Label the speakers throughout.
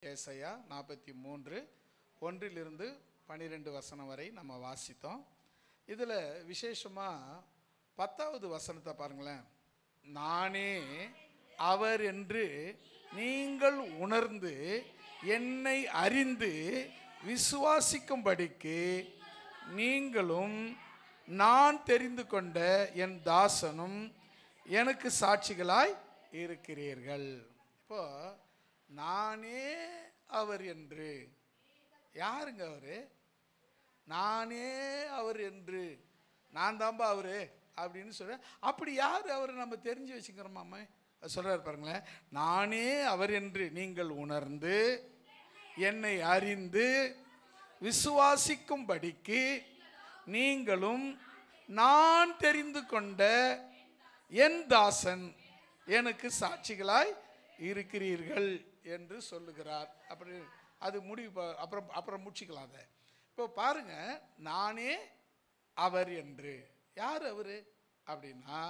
Speaker 1: ஏசாயா 43 1 12 வசனம் வரை நம்ம வாசித்தோம். இதில் விசேஷமாக 10வது வசனத்தை பாருங்களேன். நானே அவர் என்று நீங்கள் உணர்ந்து என்னை அறிந்து விசுவாசிக்கும்படிக்கு நீங்களும் நான் தெரிந்து கொண்ட என் தாசனும் எனக்கு சாட்சிகளாய் இருக்கிறீர்கள். இப்போ நானே அவர் என்று, யாருங்க அவரு? நானே அவர் என்று, நான் தான்பா அவரு அப்படின்னு சொல்ற. அப்படி யார் அவர் நம்ம தெரிஞ்சு வச்சுக்கிறோமாம்மா? சொல்றாரு பாருங்களேன். நானே அவர் என்று நீங்கள் உணர்ந்து என்னை அறிந்து விசுவாசிக்கும்படிக்கு நீங்களும் நான் தெரிந்து கொண்ட என் தாசன் எனக்கு சாட்சிகளாய் இருக்கிறீர்கள் என்று சொல்லுகிறார். அப்படி அது முடிவு அப்புறம் முடிச்சுக்கலாம். அதை இப்போ பாருங்க, நானே அவர் என்று. யார் அவரு அப்படின்னா,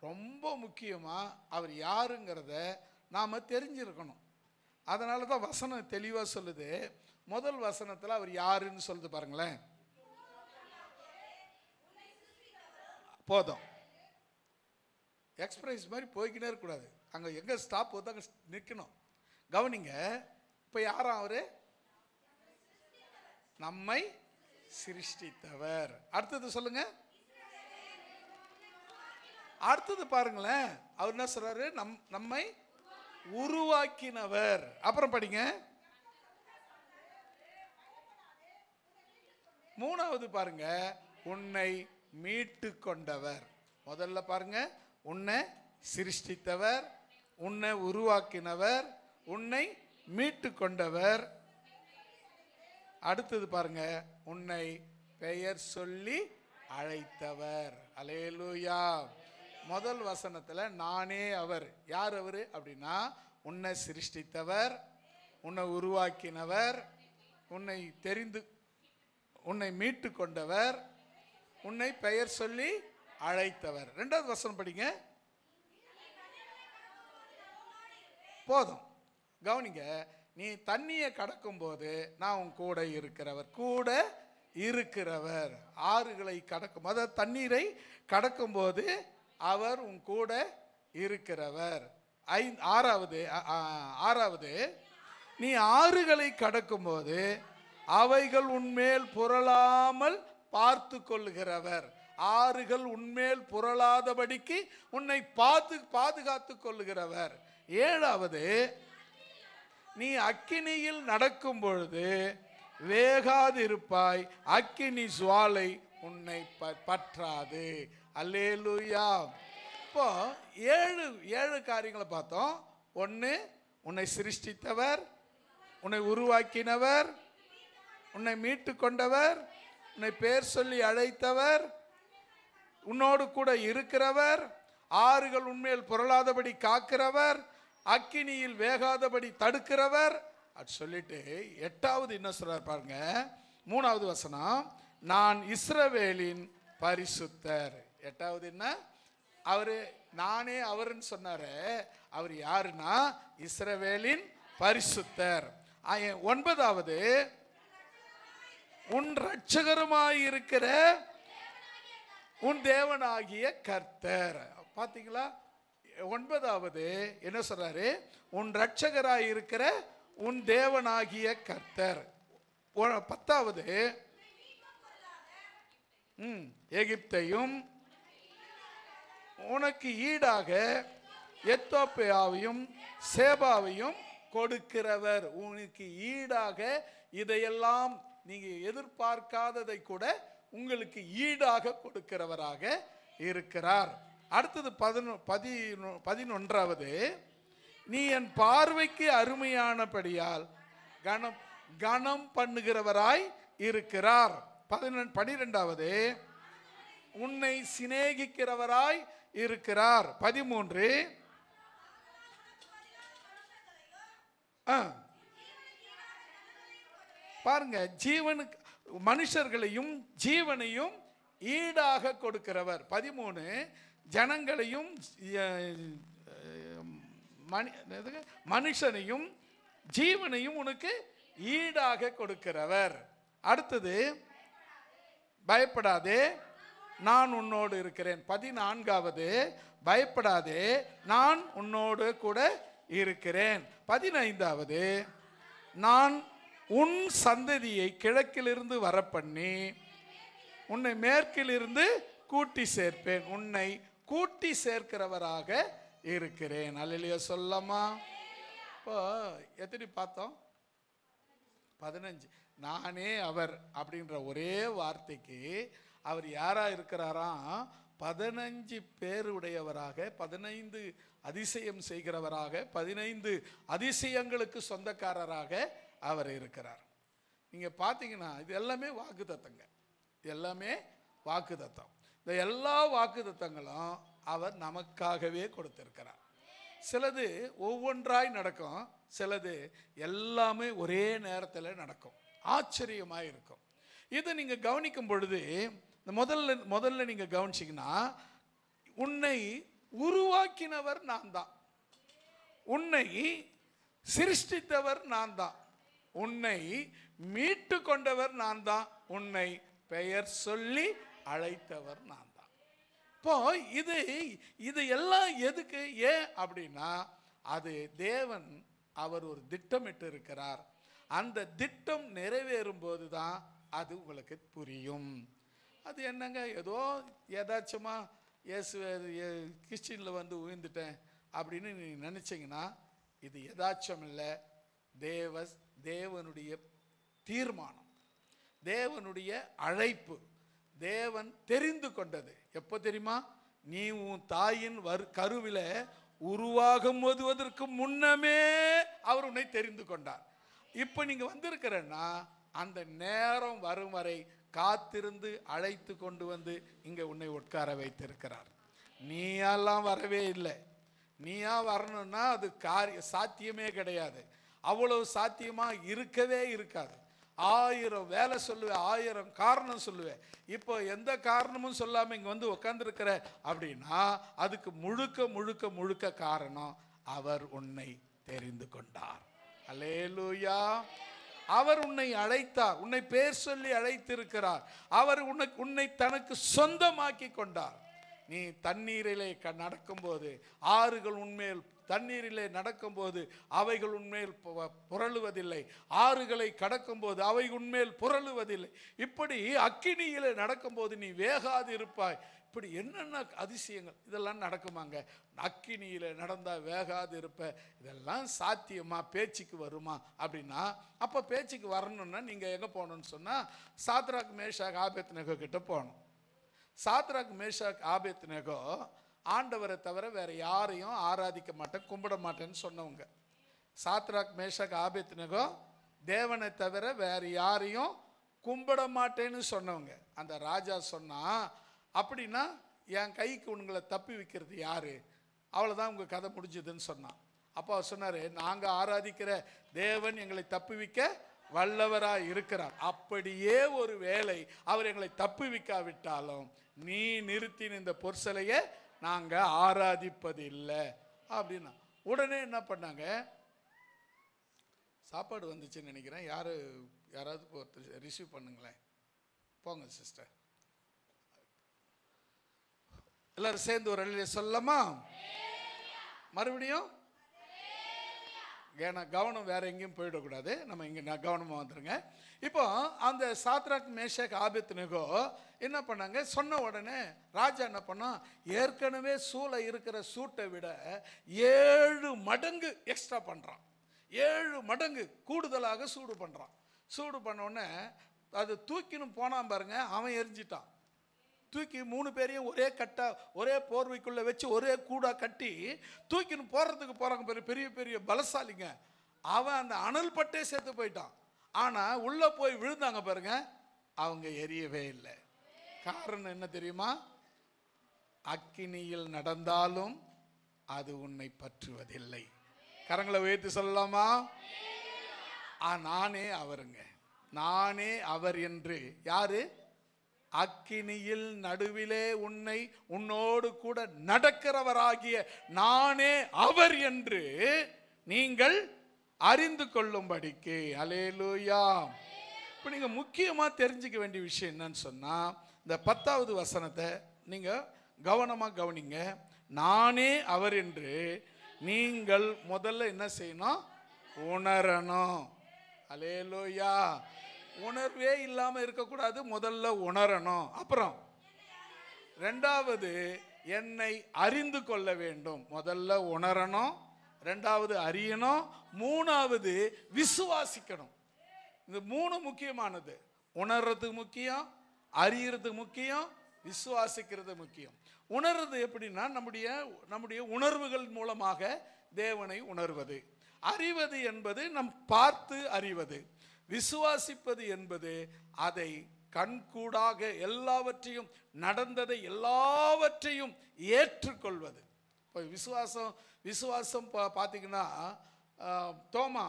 Speaker 1: ரொம்ப முக்கியமாக அவர் யாருங்கிறத நாம் தெரிஞ்சிருக்கணும். அதனால தான் வசனம் தெளிவாக சொல்லுது. முதல் வசனத்தில் அவர் யாருன்னு சொல்லுது பாருங்களேன். போதும், எக்ஸ்பிரஸ் மாதிரி போய்கிட்டே இருக்கக்கூடாது. அங்கே எங்கே ஸ்டாப் போது அங்கே நிற்கணும். கவனிங்க. இப்போ யாரா அவரு? நம்மை சிருஷ்டித்தவர். அடுத்தது சொல்லுங்க. அடுத்தது பாருங்களேன். அவர் என்ன சொல்றாரு? நம்மை உருவாக்கினவர். அப்புறம் படிங்க. மூணாவது பாருங்க, உன்னை மீட்டு கொண்டவர். முதல்ல பாருங்க, உன்னை சிருஷ்டித்தவர், உன்னை உருவாக்கினவர், உன்னை மீட்டு கொண்டவர். அடுத்தது பாருங்க, உன்னை பெயர் சொல்லி அழைத்தவர். அல்லேலூயா. முதல் வசனத்தில் நானே அவர். யார் அவரு அப்படின்னா, உன்னை சிருஷ்டித்தவர், உன்னை உருவாக்கினவர், உன்னை மீட்டு கொண்டவர், உன்னை பெயர் சொல்லி அழைத்தவர். ரெண்டாவது வசனம் படிங்க. போதும், கவனிங்க. நீ தண்ணியை கடக்கும் போது நான் உன் கூட இருக்கிறவர். கூட இருக்கிறவர். ஆறுகளை கடக்கும், அதாவது தண்ணீரை கடக்கும் போது அவர் உன் கூட இருக்கிறவர். ஆறாவது, நீ ஆறுகளை கடக்கும் போது அவைகள் உன்மேல் புரளாமல் பார்த்து கொள்ளுகிறவர். ஆறுகள் உன்மேல் புரளாதபடிக்கு உன்னை பாதுகாத்து கொள்ளுகிறவர். ஏழாவது, நீ அக்கினியில் நடக்கும் பொழுது வேகாதிருப்பாய், அக்கினி ஜுவாலை உன்னை பற்றாது. அல்லேலூயா. இப்போ ஏழு காரியங்களை பார்த்தோம். ஒன்று, உன்னை சிருஷ்டித்தவர், உன்னை உருவாக்கினவர், உன்னை மீட்டு கொண்டவர், உன்னை பேர் சொல்லி அழைத்தவர், உன்னோடு கூட இருக்கிறவர், ஆறுகள் உன்மேல் புரளாதபடி காக்கிறவர், அக்கினியில் வேகாதபடி தடுக்கிறவர். அது சொல்லிட்டு எட்டாவது என்ன சொல்றார் பாருங்க. மூணாவது வசனம், நான் இஸ்ரவேலின் பரிசுத்தர். எட்டாவது என்ன? அவரு நானே அவருன்னு சொன்னாரு. அவர் யாருன்னா இஸ்ரவேலின் பரிசுத்தர். ஒன்பதாவது, உன் இரட்சகருமாயிருக்கிற உன் தேவனாகிய கர்த்தர். பாத்தீங்களா? ஒன்பதாவது என்ன சொல்றாரு? உன் இரட்சகராய் இருக்கிற உன் தேவனாகிய கர்த்தர். பத்தாவது, எகிப்தையும் உனக்கு ஈடாக எத்தோப்பியாவையும் சேபாவையும் கொடுக்கிறவர். உனக்கு ஈடாக இதையெல்லாம் நீங்க எதிர்பார்க்காததை கூட உங்களுக்கு ஈடாக கொடுக்கிறவராக இருக்கிறார். அடுத்தது 11வது, நீ என் பார்வைக்கு அருமையானபடியால் கனம் பண்ணுகிறவராய் இருக்கிறார். 12வது, உன்னை சிநேகிக்கிறவராய் இருக்கிறார். 13, பாருங்க, ஜீவனுக்கு மனுஷர்களையும் ஜீவனையும் ஈடாக கொடுக்கிறவர். 13, ஜனங்களையும் மனுஷனையும் ஜீவனையும் உனக்கு ஈடாக கொடுக்கிறவர். அடுத்தது, பயப்படாதே நான் உன்னோடு இருக்கிறேன். 14வது, பயப்படாதே நான் உன்னோடு கூட இருக்கிறேன். 15வது, நான் உன் சந்ததியை கிழக்கிலிருந்து வரப்பண்ணி உன்னை மேற்கிலிருந்து கூட்டி சேர்ப்பேன். உன்னை கூட்டி சேர்க்கிறவராக இருக்கிறேன். அல்லேலூயா சொல்லமா? இப்போ எத்தனை பார்த்தோம்? 15. நானே அவர் அப்படின்ற ஒரே வார்த்தைக்கு அவர் யாரா இருக்கிறாராம்? 15 பேருடையவராக, 15 அதிசயம் செய்கிறவராக, 15 அதிசயங்களுக்கு சொந்தக்காரராக அவர் இருக்கிறார். நீங்க பார்த்தீங்கன்னா இது எல்லாமே வாக்குத்தத்தங்க. இது எல்லாமே வாக்குத்தத்தம். இந்த எல்லா வாக்குத்தத்தங்களும் அவர் நமக்காகவே கொடுத்திருக்கிறார். சிலது ஒவ்வொன்றாய் நடக்கும், சிலது எல்லாமே ஒரே நேரத்தில் நடக்கும். ஆச்சரியமாக இருக்கும். இதை நீங்க கவனிக்கும் பொழுது முதல்ல நீங்க கவனிச்சிங்கன்னா, உன்னை உருவாக்கினவர் நான் தான், உன்னை சிருஷ்டித்தவர் நான் தான், உன்னை மீட்டு கொண்டவர் நான் தான், உன்னை பெயர் சொல்லி அழைத்தவர் நான் தான். இப்போ இது எல்லாம் எதுக்கு? ஏன் அப்படின்னா, அது தேவன் அவர் ஒரு திட்டமிட்டு இருக்கிறார். அந்த திட்டம் நிறைவேறும் போது தான் அது உங்களுக்கு புரியும். அது என்னங்க, ஏதோ ஏதாச்சுமா கிறிஸ்டின்ல வந்து உயர்ந்துட்டேன் அப்படின்னு நீ நினைச்சீங்கன்னா இது எதாச்சும் இல்லை. தேவனுடைய தீர்மானம், தேவனுடைய அழைப்பு, தேவன் தெரிந்து கொண்டது. எப்போ தெரியுமா? நீ உன் தாயின் கருவில உருவாகும் போதுவதற்கு முன்னமே அவர் உன்னை தெரிந்து கொண்டார். இப்போ நீங்க வந்திருக்கிறன்னா அந்த நேரம் வரும் வரை காத்திருந்து அழைத்து கொண்டு வந்து இங்க உன்னை உட்கார வைத்திருக்கிறார். நீயெல்லாம் வரவே இல்லை. நீயா வரணும்னா அது சாத்தியமே கிடையாது. அவ்வளவு சாத்தியமா இருக்கவே இருக்காது. 1000 வேலை சொல்லுவேன், 1000 காரணம் சொல்லுவேன். இப்போ எந்த காரணமும் சொல்லாம இங்க வந்து உட்கார்ந்துருக்கிற அப்படின்னா அதுக்கு முழுக்க முழுக்க முழுக்க காரணம் அவர் உன்னை தெரிந்து கொண்டார். அல்லேலூயா. அவர் உன்னை அழைத்தார், உன்னை பேர் சொல்லி அழைத்திருக்கிறார். அவர் உன்னை தனக்கு சொந்தமாக்கி கொண்டார். நீ தண்ணீரிலே நடக்கும்போது, ஆறுகள் உன்மேல் தண்ணீரிலே நடக்கும்போது அவைகள் உன்மேல் புரளுவதில்லை, ஆறுகளை கடக்கும்போது அவை உன்மேல் புரளுவதில்லை. இப்படி அக்கினியிலே நடக்கும்போது நீ வேகாது இருப்பாய். இப்படி என்னென்ன அதிசயங்கள் இதெல்லாம் நடக்குமாங்க? அக்கினியில நடந்தா வேகாது இருப்ப, இதெல்லாம் சாத்தியமா? பேச்சுக்கு வருமா அப்படின்னா, அப்ப பேச்சுக்கு வரணும்னா நீங்க எங்க போகணும்னு சொன்னா சாத்ராக் மேஷாக் ஆபேத்நேகோ கிட்ட போகணும். சாத்ராக் மேஷாக் ஆபேத்நேகோ ஆண்டவரை தவிர வேற யாரையும் ஆராதிக்க மாட்டேன், கும்பிட மாட்டேன்னு சொன்னவங்க. சாத்ராக் மேஷாக் ஆபேத்நேகோ தேவனை தவிர வேற யாரையும் கும்பிட மாட்டேன்னு சொன்னவங்க. அந்த ராஜா சொன்னா, அப்படின்னா என் கைக்கு உங்களை தப்பி வைக்கிறது யாரு? அவ்வளோதான் உங்கள் கதை முடிஞ்சதுன்னு சொன்னான். அப்போ அவர் சொன்னார், நாங்கள் ஆராதிக்கிற தேவன் எங்களை தப்புவிக்க வல்லவராக இருக்கிறார். அப்படியே ஒரு வேளை அவர் எங்களை தப்புவிக்காவிட்டாலும் நீ நிறுத்தின இந்த பொற்சலையை நாங்கள் ஆராதிப்பது இல்லை அப்படின்னா, உடனே என்ன பண்ணாங்க? சாப்பாடு வந்துச்சுன்னு நினைக்கிறேன். யாராவது ரிசீவ் பண்ணுங்களேன். போங்க சிஸ்டர், எல்லாரும் சேர்ந்து ஒரு அலையிலே சொல்லலாமா? மறுபடியும் ஏன்னா கவனம் வேற எங்கேயும் போயிடக்கூடாது, நம்ம இங்கே கவனமாக வந்துருங்க. இப்போ அந்த சாத்ராக் மேஷாக் ஆபேத்நேகோ என்ன பண்ணாங்க? சொன்ன உடனே ராஜா என்ன பண்ணா, ஏற்கனவே சூளை இருக்கிற சூட்டை விட 7 மடங்கு எக்ஸ்ட்ரா பண்ணுறான். 7 மடங்கு கூடுதலாக சூடு பண்ணுறான். சூடு பண்ண உடனே அது தூக்கின்னு போனான் பாருங்க, அவன் எரிஞ்சிட்டான். தூக்கி 3 பேரையும் ஒரே கட்டா ஒரே போர்வைக்குள்ள வச்சு ஒரே கூடா கட்டி தூக்கின்னு போறதுக்கு போறாங்க பெரிய பெரிய பலசாலிங்க. அவன் அந்த அனல் பட்டே சேர்த்து போயிட்டான். ஆனா உள்ள போய் விழுந்தாங்க பாருங்க, அவங்க எரியவே இல்லை. காரணம் என்ன தெரியுமா? அக்கினியில் நடந்தாலும் அது உன்னை பற்றுவதில்லை. கரங்களை உயர்த்தி சொல்லலாமா? நானே அவருங்க, நானே அவர் என்று. யாரு? அக்கினியில் நடுவிலே உன்னோடு கூட நடக்கிறவராகிய நானே அவர் என்று நீங்கள் அறிந்து கொள்ளும்படிக்கு. அல்லேலூயா. இப்போ நீங்கள் முக்கியமாக தெரிஞ்சுக்க வேண்டிய விஷயம் என்னன்னு சொன்னால், இந்த 10வது வசனத்தை நீங்கள் கவனமாக கவனிங்க. நானே அவர் என்று நீங்கள் முதல்ல என்ன செய்யணும்? உணரணும். அல்லேலூயா. உணர்வே இல்லாமல் இருக்கக்கூடாது, முதல்ல உணரணும். அப்புறம் ரெண்டாவது என்னை அறிந்து கொள்ள வேண்டும். முதல்ல உணரணும், ரெண்டாவது அறியணும், மூணாவது விசுவாசிக்கணும். இந்த மூணு முக்கியமானது. உணர்றது முக்கியம், அறியறது முக்கியம், விசுவாசிக்கிறது முக்கியம். உணர்றது எப்படின்னா நம்முடைய உணர்வுகள் மூலமாக தேவனை உணர்வது. அறிவது என்பது நம் பார்த்து அறிவது. விசுவாசிப்பது என்பது அதை கண்கூடாக எல்லாவற்றையும், நடந்ததை எல்லாவற்றையும் ஏற்றுக்கொள்வது. இப்போ விசுவாசம் பார்த்தீங்கன்னா, தோமா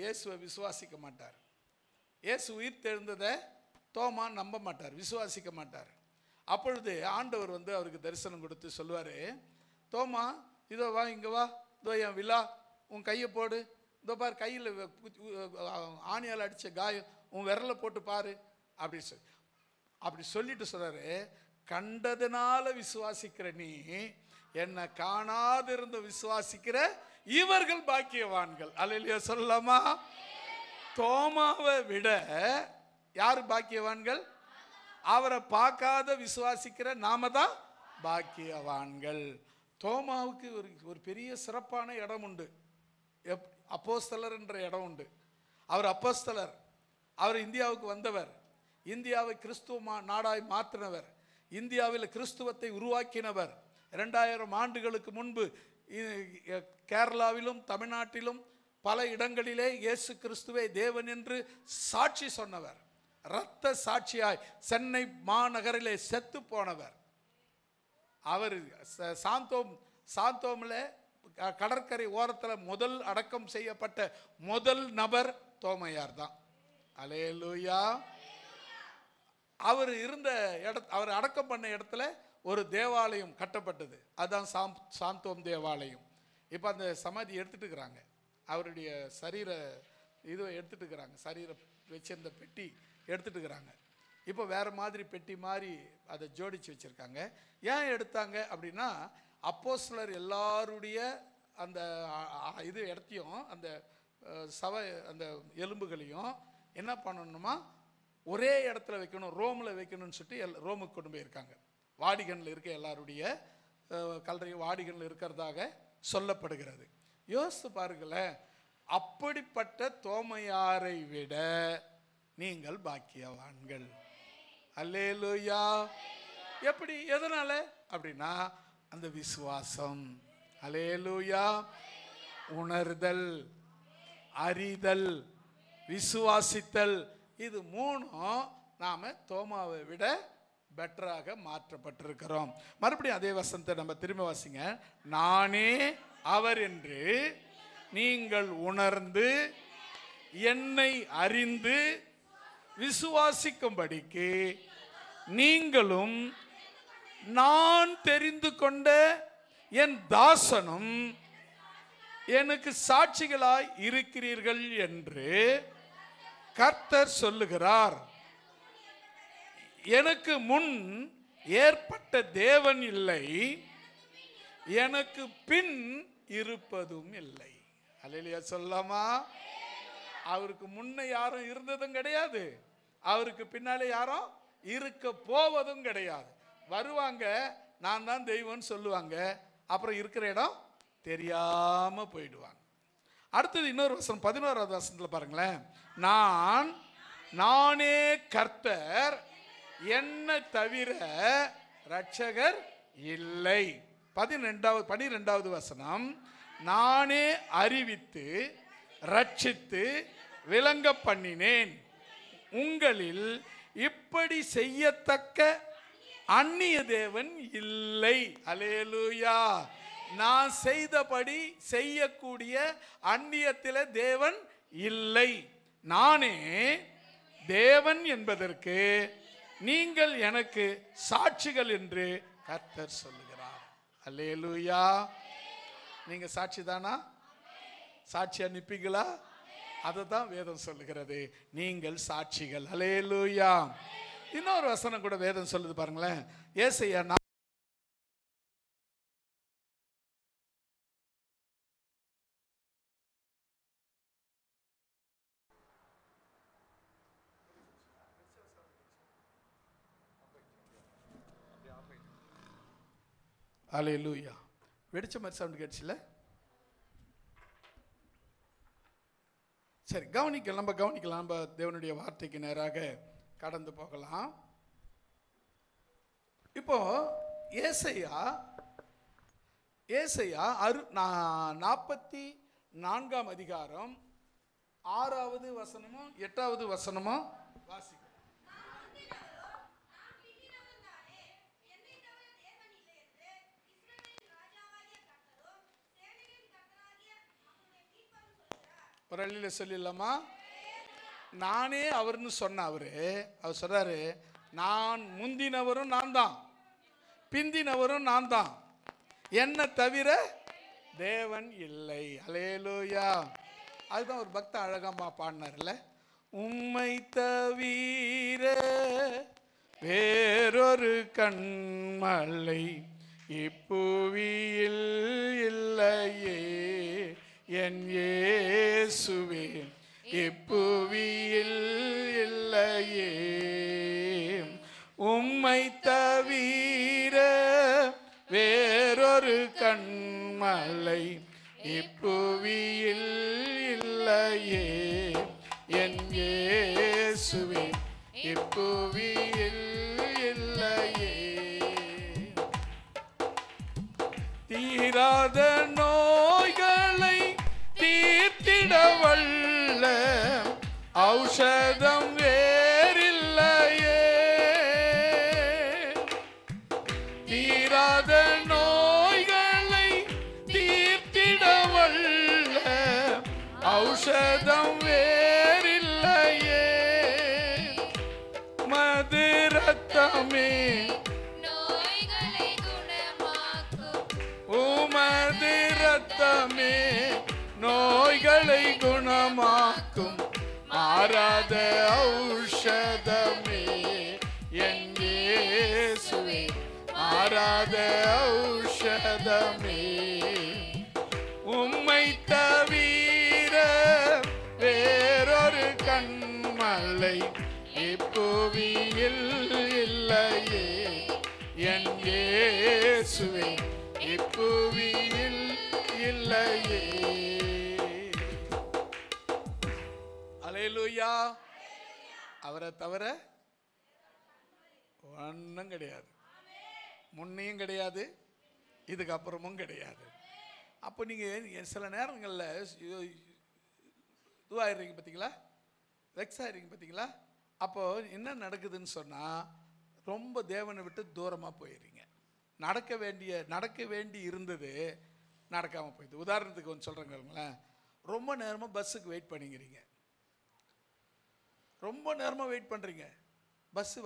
Speaker 1: இயேசுவை விசுவாசிக்க மாட்டார். இயேசு உயிர் தெழுந்ததை தோமா நம்ப மாட்டார், விசுவாசிக்க மாட்டார். அப்பொழுது ஆண்டவர் அவருக்கு தரிசனம் கொடுத்து சொல்லுவார், தோமா இதோ வா, இங்கே வா, இதோ என் விழா, உன் கையை போடு, இதோ பாரு கையில் ஆணியால் அடித்த காயம், உன் விரலை போட்டு பாரு அப்படி சொல்லிட்டு சொல்றாரு, கண்டதுனால விசுவாசிக்கிற நீ என்னை காணாதிருந்த விசுவாசிக்கிற இவர்கள் பாக்கியவான்கள். அல்லேலூயா சொல்லலாமா? தோமாவை விட யாரு பாக்கியவான்கள்? அவரை பார்க்காத விசுவாசிக்கிற நாம தான் பாக்கியவான்கள். தோமாவுக்கு ஒரு பெரிய சிறப்பான இடம் உண்டு. அப்போஸ்தலர் என்ற இடம் உண்டு. அவர் அப்போஸ்தலர். அவர் இந்தியாவுக்கு வந்தவர், இந்தியாவை கிறிஸ்துவ நாடாய் மாற்றினவர், இந்தியாவில் கிறிஸ்துவத்தை உருவாக்கினவர். 2000 ஆண்டுகளுக்கு முன்பு கேரளாவிலும் தமிழ்நாட்டிலும் பல இடங்களிலே இயேசு கிறிஸ்துவை தேவன் என்று சாட்சி சொன்னவர். இரத்த சாட்சியாய் சென்னை மாநகரிலே செத்து போனவர். அவர் சாந்தோமில் கடற்கரை ஓரத்தில் முதல் அடக்கம் செய்யப்பட்ட முதல் நபர் தோமையார் தான். அல்லேலூயா. அவர் அடக்கம் பண்ண இடத்துல ஒரு தேவாலயம் கட்டப்பட்டது. அதுதான் சாந்தோம் தேவாலயம். இப்போ அந்த சமாதி எடுத்துட்டு இருக்கிறாங்க. அவருடைய சரீர இது எடுத்துட்டு இருக்கிறாங்க. சரீர வச்சிருந்த பெட்டி எடுத்துட்டு இருக்கிறாங்க. இப்போ வேற மாதிரி பெட்டி மாதிரி அதை ஜோடிச்சு வச்சிருக்காங்க. ஏன் எடுத்தாங்க அப்படின்னா, அப்போஸ்தலர் எல்லாருடைய அந்த இது இடத்தையும், அந்த அந்த எலும்புகளையும் என்ன பண்ணணுமா, ஒரே இடத்துல வைக்கணும், ரோமில் வைக்கணும்னு சொல்லிட்டு ரோமுக்கு கொண்டு போயிருக்காங்க. வாடிகனில் இருக்க எல்லாருடைய கல்லறையும் வாடிகனில் இருக்கிறதாக சொல்லப்படுகிறது. யோசித்து பாருங்களேன், அப்படிப்பட்ட தோமையாரை விட நீங்கள் பாக்கியவான்கள். அல்லேலூயா. எப்படி, எதனால அப்படின்னா அந்த விசுவாசம். அல்லேலூயா. உணர்தல், அறிதல், விசுவாசித்தல், இது மூணும் நாம தோமாவை விட பெட்டராக மாற்றப்பட்டிருக்கிறோம். மறுபடியும் அதே வசனத்தை நம்ம திரும்ப வாசிங்க. நானே அவர் என்று நீங்கள் உணர்ந்து என்னை அறிந்து விசுவாசிக்கும்படிக்கு நீங்களும் நான் தெரிந்து கொண்ட என் தாசனும் எனக்கு சாட்சிகளாய் இருக்கிறீர்கள் என்று கர்த்தர் சொல்லுகிறார். எனக்கு முன் ஏற்பட்ட தேவன் இல்லை, எனக்கு பின் இருப்பதும் இல்லை. அல்லேலூயா சொல்லலாமா? அவருக்கு முன்ன யாரும் இருந்ததும் கிடையாது, அவருக்கு பின்னாலே யாரும் இருக்க போவதும் கிடையாது. வருவாங்க, நான் தான் தெய்வம்னு சொல்லுவாங்க, அப்புறம் இருக்கிற இடம் தெரியாம போயிடுவாங்க. அடுத்தது இன்னொரு வசனம் 11வது வசனத்தில் பாருங்களேன். நானே கர்த்தர், என்ன தவிர ரட்சகர் இல்லை. 12வது வசனம். நானே அறிவித்து ரட்சித்து விளங்க பண்ணினேன், உங்களில் இப்படி செய்யத்தக்க அந்நிய தேவன் இல்லை. அல்லேலூயா. நான் செய்தபடி செய்யக்கூடிய அந்நியத்திலே தேவன் இல்லை. நானே தேவன் என்பதற்கு நீங்கள் எனக்கு சாட்சிகள் என்று கர்த்தர் சொல்லுகிறார். அல்லேலூயா. நீங்க சாட்சி தானா? சாட்சியா நிப்பீங்களா? அதை தான் வேதம் சொல்லுகிறது, நீங்கள் சாட்சிகள். அல்லேலூயா. இன்னொரு வசனம் கூட வேதம் சொல்லுது பாருங்களேன். ஏசாயா அல்லேலூயா. வெடிச்ச மாதிரி சவுண்ட் கேட்டுச்சுல? சரி, நம்ம கவனிக்கலாம். நம்ம தேவனுடைய வார்த்தைக்கு நேராக கடந்து போகலாம். இப்போ ஏசாயா 44ஆம் அதிகாரம் 6வது வசனமும் 8வது வசனமும் வாசிக்கும். ஒரு அள்ளியில சொல்லிடலாமா? நானே அவர்னு சொன்ன அவர் சொல்றாரு, நான் முந்தினவரும் நான் தான், பிந்தினவரும் நான் தான், என்ன தவிர தேவன் இல்லை. அல்லேலூயா. அதுதான் ஒரு பக்த அழகம்மா பாடினார்ல, உம்மை தவிர வேறொரு கண்மலை இப்புவியில் இல்லையே என் இயேசுவே, இப்புவியில் இல்லையே. உம்மை தவிர வேறொரு கண்மலை இப்புவியில் இல்லையே என் இயேசுவே, இப்புவியில் இல்லையே. தீராத நோய்களை தீர்த்திட வல்ல ஔஷதம் வேறில்லையே. தீராத நோய்களை தீர்த்திட வல்ல ஔஷதம் வேறில்லையே. மது ரத்தமே உமது ரத்தமே நோய்களை குணமாக்கும் மாறாத ஔஷதமே என் இயேசுவே, மாறாத ஔஷதமே. உம்மை தவிர வேறொரு கண்மலை இப்புவியில் இல்லையே என் இயேசுவே, இப்புவியில் இல்லையே. அல்லேலூயா. அவரை தவிர ஒன்றும் கிடையாது, முன்னையும் கிடையாது, இதுக்கப்புறமும் கிடையாது. அப்போ நீங்கள் சில நேரங்களில் இதுவாகிடுறீங்க பார்த்தீங்களா, வெக்ஸ் ஆகிடுறீங்க பார்த்தீங்களா. அப்போ என்ன நடக்குதுன்னு சொன்னால், ரொம்ப தேவனை விட்டு தூரமாக போயிடுறீங்க. நடக்க வேண்டி இருந்தது நடக்காமல் போயிடுது. உதாரணத்துக்கு ஒன்று சொல்கிறேங்களேன், ரொம்ப நேரமாக பஸ்ஸுக்கு வெயிட் பண்ணிக்கிறீங்க, ரொம்ப நேரமாக வெயிட் பண்ணுறீங்க, பஸ்ஸு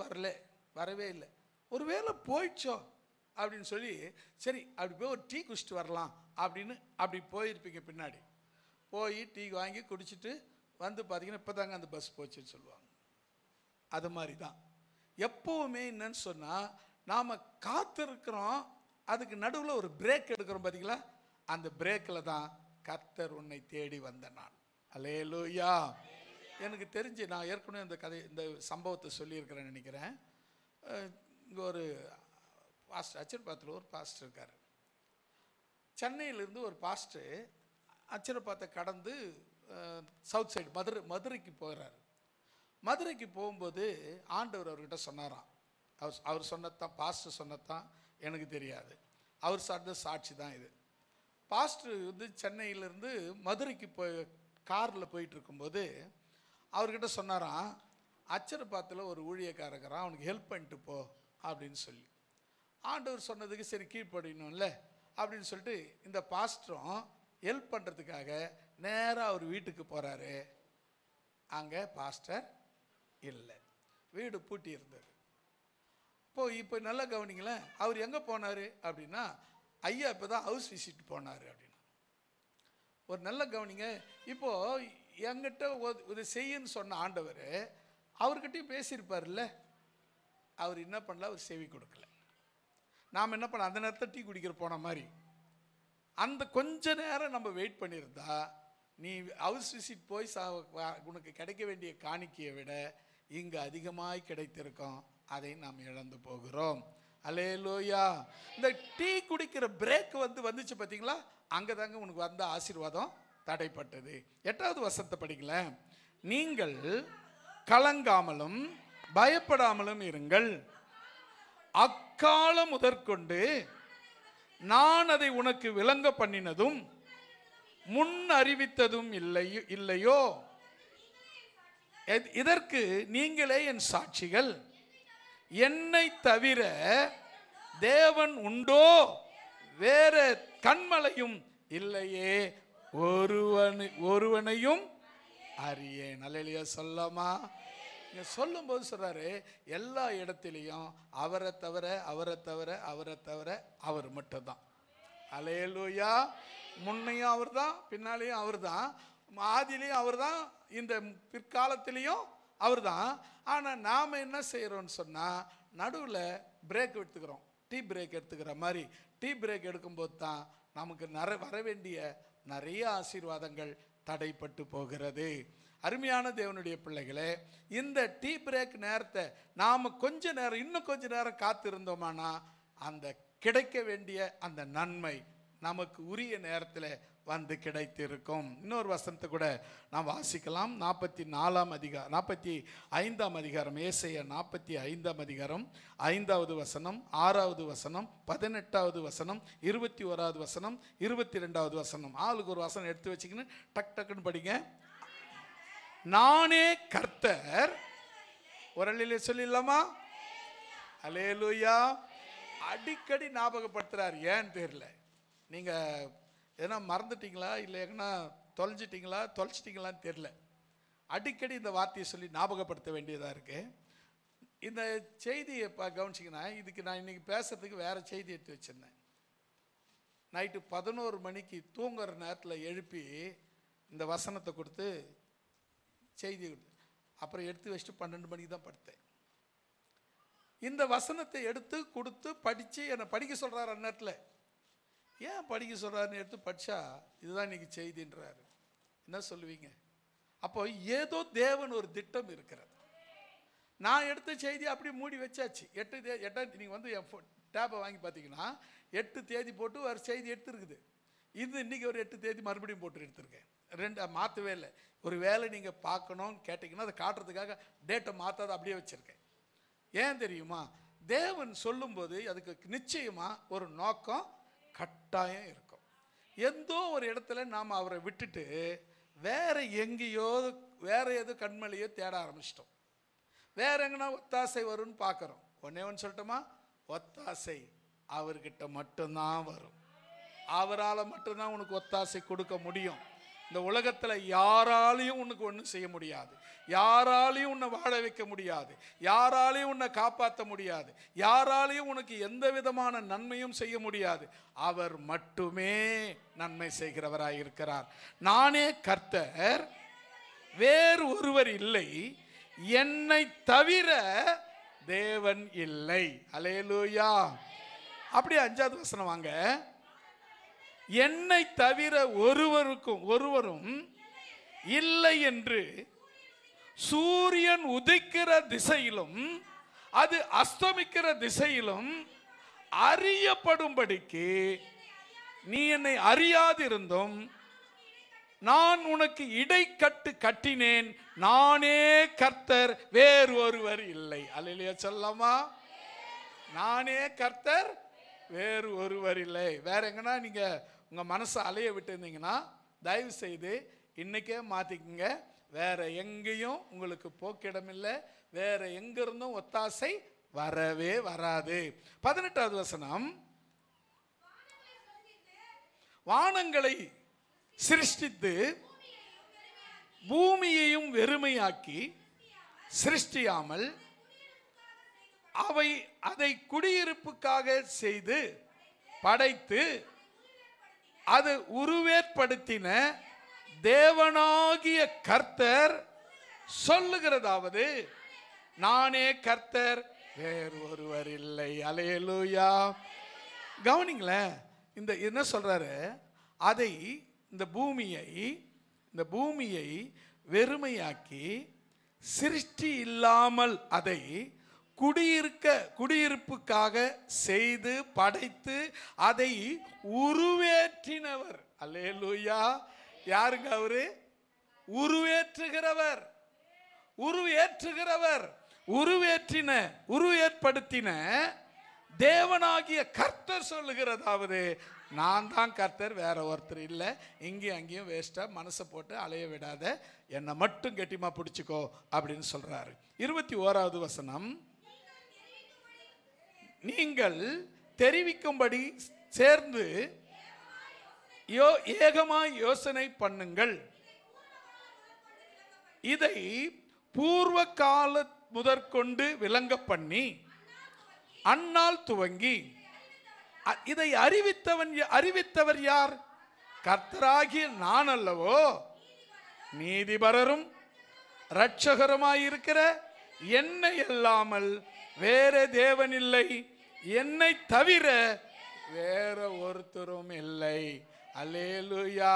Speaker 1: வரவே இல்லை. ஒரு வேளை போயிடுச்சோ அப்படின்னு சொல்லி, சரி அப்படி போய் ஒரு டீ குடிச்சிட்டு வரலாம் அப்படின்னு அப்படி போயிருப்பீங்க. பின்னாடி போய் டீ வாங்கி குடிச்சிட்டு வந்து பார்த்தீங்கன்னா இப்போ தாங்க அந்த பஸ் போச்சுன்னு சொல்லுவாங்க. அது மாதிரி தான் எப்போவுமே என்னன்னு சொன்னால், நாம் காத்திருக்கிறோம், அதுக்கு நடுவில் ஒரு பிரேக் எடுக்கிறோம் பார்த்தீங்களா, அந்த பிரேக்கில் தான் கர்த்தர் உன்னை தேடி வந்த நான். அல்லேலூயா. எனக்கு தெரிஞ்சு நான் ஏற்கனவே இந்த சம்பவத்தை சொல்லியிருக்கிறேன்னு நினைக்கிறேன். இங்கே ஒரு பாஸ்டர், அச்சரப்பாத்தில் ஒரு பாஸ்டர் இருக்கார். சென்னையிலேருந்து ஒரு பாஸ்டர் அச்சரப்பாத்தை கடந்து சவுத் சைடு மதுரைக்கு போகிறார். மதுரைக்கு போகும்போது ஆண்டவர் அவர்கிட்ட சொன்னாராம். அவர் சொன்னதான், பாஸ்டர் சொன்னதான் எனக்கு தெரியாது, அவர் சொன்ன சாட்சி தான் இது. பாஸ்டர் சென்னையிலேருந்து மதுரைக்கு காரில் போயிட்டு இருக்கும்போது அவர்கிட்ட சொன்னாராம், அச்சரப்பாத்தில் ஒரு ஊழியக்காரங்கிறான், அவனுக்கு ஹெல்ப் பண்ணிட்டு போ அப்படின்னு சொல்லி. ஆண்டவர் சொன்னதுக்கு சரி கீழ்ப்படியணும்ல அப்படின்னு சொல்லிட்டு இந்த பாஸ்டரும் ஹெல்ப் பண்ணுறதுக்காக நேராக அவர் வீட்டுக்கு போகிறாரு. அங்கே பாஸ்டர் இல்லை, வீடு பூட்டி இருந்தது. இப்போ நல்லா கவனிங்களேன், அவர் எங்கே போனார் அப்படின்னா, ஐயா இப்போ தான் ஹவுஸ் விசிட் போனார் அப்படின்னு. ஒரு நல்ல கவனிங்க. இப்போ என்கிட்ட இது செய்யுன்னு சொன்ன ஆண்டவர் அவர்கிட்டையும் பேசியிருப்பார்ல. அவர் என்ன பண்ணல, அவர் செவி கொடுக்கல. நாம் என்ன பண்ண, அந்த நேரத்தில் டீ குடிக்கிற போன மாதிரி அந்த கொஞ்ச நேரம் நம்ம வெயிட் பண்ணியிருந்தா நீ ஹவுஸ் விசிட் போய் உனக்கு கிடைக்க வேண்டிய காணிக்கையை விட இங்கு அதிகமாய் கிடைத்திருக்கோம். அதை நாம் இழந்து போகிறோம். அல்லேலூயா. இந்த டீ குடிக்கிற பிரேக் வந்துச்சு பார்த்தீங்களா, அங்கே தாங்க உனக்கு வந்த ஆசீர்வாதம் தடைப்பட்டது. 8வது வசனத்தை படிக்கல. நீங்கள் கலங்காமலும் பயப்படாமலும் இருங்கள். அக்காலம் முதற்கொண்டு நான் அதை உனக்கு விளங்க பண்ணினதும் முன் அறிவித்ததும் இல்லையோ? இதற்கு நீங்களே என் சாட்சிகள். என்னை தவிர தேவன் உண்டோ? வேற கண்மலையும் இல்லையே, ஒருவனையும் அறியேன். அல்லேலூயா சொல்லமா? சொல்லும் போது சொல்றாரு, எல்லா இடத்திலையும் அவரை தவிர அவரை தவிர அவரை தவிர அவர் மட்டும்தான். அல்லேலூயா. முன்னையும் அவர் தான், பின்னாலேயும் அவர் தான், ஆதியிலையும் அவர் தான், இந்த பிற்காலத்திலையும் அவர் தான். ஆனால் நாம் என்ன செய்கிறோம்னு சொன்னால், நடுவில் பிரேக் எடுத்துக்கிறோம். டீ பிரேக் எடுத்துக்கிற மாதிரி டீ பிரேக் எடுக்கும்போது தான் நமக்கு வர வேண்டிய நிறைய ஆசீர்வாதங்கள் தடைப்பட்டு போகிறது. அருமையான தேவனுடைய பிள்ளைகளே, இந்த டீ பிரேக் நேரத்தை நாம் இன்னும் கொஞ்ச நேரம் காத்திருந்தோமானா அந்த கிடைக்க வேண்டிய அந்த நன்மை நமக்கு உரிய நேரத்தில் வந்து கிடைத்திருக்கும். இன்னொரு வசனத்தை கூட நாம் வாசிக்கலாம். 45ஆம் அதிகாரம், ஏசாயா 45ஆம் அதிகாரம் 5வது வசனம், 6வது வசனம், 18வது வசனம், 21வது வசனம், 22வது வசனம். ஆளுக்கு ஒரு வசனம் எடுத்து வச்சுக்கின்னு டக் டக்குன்னு படிங்க. நானே கர்த்தர். ஒரு அள்ளிலே சொல்லிடலாமா? அல்லேலூயா. அடிக்கடி ஞாபகப்படுத்துறார். ஏன்னு தெரியல, நீங்க ஏன்னா மறந்துட்டீங்களா, இல்லை எங்கன்னா தொலைச்சிட்டீங்களான்னு தெரியல. அடிக்கடி இந்த வார்த்தையை சொல்லி ஞாபகப்படுத்த வேண்டியதாக இருக்கு. இந்த செய்தியை கவனிச்சிங்கன்னா, இதுக்கு நான் இன்னைக்கு பேசுறதுக்கு வேற செய்தி எடுத்து வச்சிருந்தேன். நைட்டு 11 மணிக்கு தூங்குற நேரத்தில் எழுப்பி இந்த வசனத்தை கொடுத்து செய்தி கொடுத்து, அப்புறம் எடுத்து வச்சுட்டு 12 மணிக்கு தான் படுத்தேன். இந்த வசனத்தை எடுத்து கொடுத்து படித்து என்னை படிக்க சொல்கிறார். அந்நேரத்தில் ஏன் படிக்க சொல்கிறாருன்னு எடுத்து படித்தா இதுதான் இன்றைக்கி செய்தின்றாரு. என்ன சொல்லுவீங்க? அப்போ ஏதோ தேவன் ஒரு திட்டம் இருக்கிறது. நான் எடுத்த செய்தி அப்படியே மூடி வச்சாச்சு. 8 நீங்கள் வந்து என் டேப்பை வாங்கி பார்த்தீங்கன்னா 8 தேதி போட்டு ஒரு செய்தி எடுத்துருக்குது. இது இன்றைக்கி ஒரு 8 தேதி மறுபடியும் போட்டு எடுத்திருக்கேன். 2 மாற்றவே இல்லை. ஒரு வேலை நீங்கள் பார்க்கணும்னு கேட்டிங்கன்னா அதை காட்டுறதுக்காக டேட்டை மாற்றாத அப்படியே வச்சுருக்கேன். ஏன் தெரியுமா? தேவன் சொல்லும்போது அதுக்கு நிச்சயமாக ஒரு நோக்கம் கட்டாயம் இருக்கும். எந்தோ ஒரு இடத்துல நாம் அவரை விட்டுட்டு வேற எங்கேயோ வேற எதோ கண்மலையோ தேட ஆரம்பிச்சிட்டோம். வேற எங்கன்னா ஒத்தாசை வரும்னு பார்க்குறோம். ஒன்று சொல்லட்டுமா? ஒத்தாசை அவர்கிட்ட மட்டும்தான் வரும். அவரால் மட்டும்தான் உனக்கு ஒத்தாசை கொடுக்க முடியும். இந்த உலகத்தில் யாராலையும் உனக்கு ஒன்றும் செய்ய முடியாது. யாராலையும் உன்னை வாழ வைக்க முடியாது. யாராலையும் உன்னை காப்பாற்ற முடியாது. யாராலையும் உனக்கு எந்த விதமான நன்மையும் செய்ய முடியாது. அவர் மட்டுமே நன்மை செய்கிறவராய் இருக்கிறார். நானே கர்த்தர், வேறு ஒருவர் இல்லை, என்னை தவிர தேவன் இல்லை. அல்லேலூயா. அப்படியே 5வது வசனம் வாங்க. என்னை தவிர ஒருவரும் இல்லை என்று சூரியன் உதிக்கிற திசையிலும் அது அஸ்தமிக்கிற திசையிலும் அறியப்படும்படிக்கு நீ என்னை அறியாதிருந்தும் நான் உனக்கு இடைக்கட்டு கட்டினேன். நானே கர்த்தர், வேறு ஒருவர் இல்லை. அல்லேலூயா சொல்லலாமா? நானே கர்த்தர், வேறு ஒருவர் இல்லை. வேற எங்கன்னா நீங்க உங்க மனசை அலைய விட்டு இருந்தீங்கன்னா தயவு செய்து இன்னைக்கே மாத்திக்குங்க. வேற எங்கேயும் உங்களுக்கு போக்கிடமில்லை. வேற எங்க இருந்தும் ஒத்தாசை வரவே வராது. 18வது வசனம். வானங்களை சிருஷ்டித்து பூமியையும் வெறுமையாக்கி சிருஷ்டியாமல் அதை குடியிருப்புக்காக செய்து படைத்து அது உருவேற்படுத்தின தேவனாகிய கர்த்தர் சொல்லுகிறதாவது, நானே கர்த்தர், வேறு ஒருவர் இல்லை. அல்லேலூயா. கவனிங்களேன், இந்த என்ன சொல்றாரு, அதை இந்த பூமியை வெறுமையாக்கி சிருஷ்டி இல்லாமல் அதை குடியிருப்புக்காக செய்து படைத்து அதை உருவேற்றினவர். அல்லேலூயா. யாருங்க அவரு? உருவேற்றுகிறவர். உருவேற்படுத்தின தேவனாகிய கர்த்தர் சொல்லுகிறதாவது, நான் தான் கர்த்தர், வேற ஒருத்தர் இல்லை. இங்கேயும் அங்கேயும் வேஸ்டா மனசை போட்டு அலைய விடாத, என்னை மட்டும் கெட்டிமா பிடிச்சிக்கோ அப்படின்னு சொல்றாரு. 21வது வசனம், நீங்கள் தெரிவிக்கும்படி சேர்ந்து ஏகமாய் யோசனை பண்ணுங்கள். இதை பூர்வ கால முதற்கொண்டு விளங்க பண்ணி அந்நாள் துவங்கி இதை அறிவித்தவர் யார்? கர்த்தராகிய நான் அல்லவோ? நீதிபரரும் இரட்சகருமாயிருக்கிற என்னை அல்லாமல் வேற தேவன் இல்லை, என்னை தவிர வேற ஒருத்தரும் இல்லை. அல்லேலூயா.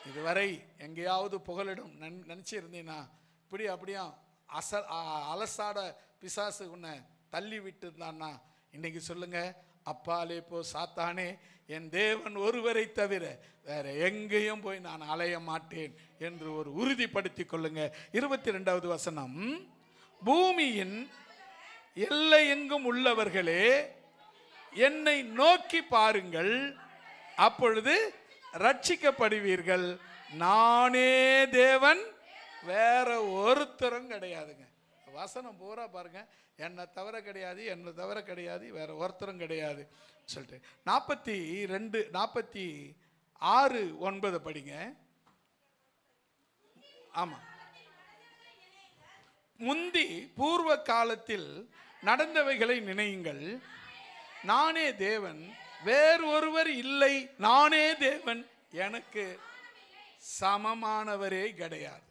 Speaker 1: இதுவரை எங்கேயாவது புகலிடம் நினைச்சிருந்தீங்கன்னா, இப்படி அப்படியா அலசாட பிசாசு உன்னை தள்ளி விட்டு இருந்தான்னா, இன்னைக்கு சொல்லுங்க, அப்பாலே போ சாத்தானே, என் தேவன் ஒருவரை தவிர வேற எங்கேயும் போய் நான் அலைய மாட்டேன் என்று ஒரு உறுதிப்படுத்தி கொள்ளுங்க. 22வது வசனம், பூமியின் எல்லை எங்கும் உள்ளவர்களே என்னை நோக்கி பாருங்கள், அப்பொழுது ரட்சிக்கப்படுவீர்கள். நானே தேவன், வேற ஒருத்தரும் கிடையாதுங்க. வசனம் பூரா பாருங்க, என்னை தவிர கிடையாது, என்னை தவிர கிடையாது, வேற ஒருத்தரும் கிடையாது சொல்லிட்டு 46:9 படிங்க. ஆமா, முந்தி பூர்வ காலத்தில் நடந்தவைகளை நினையுங்கள். நானே தேவன், வேறு ஒருவர் இல்லை. நானே தேவன், எனக்கு சமமானவரே கிடையாது.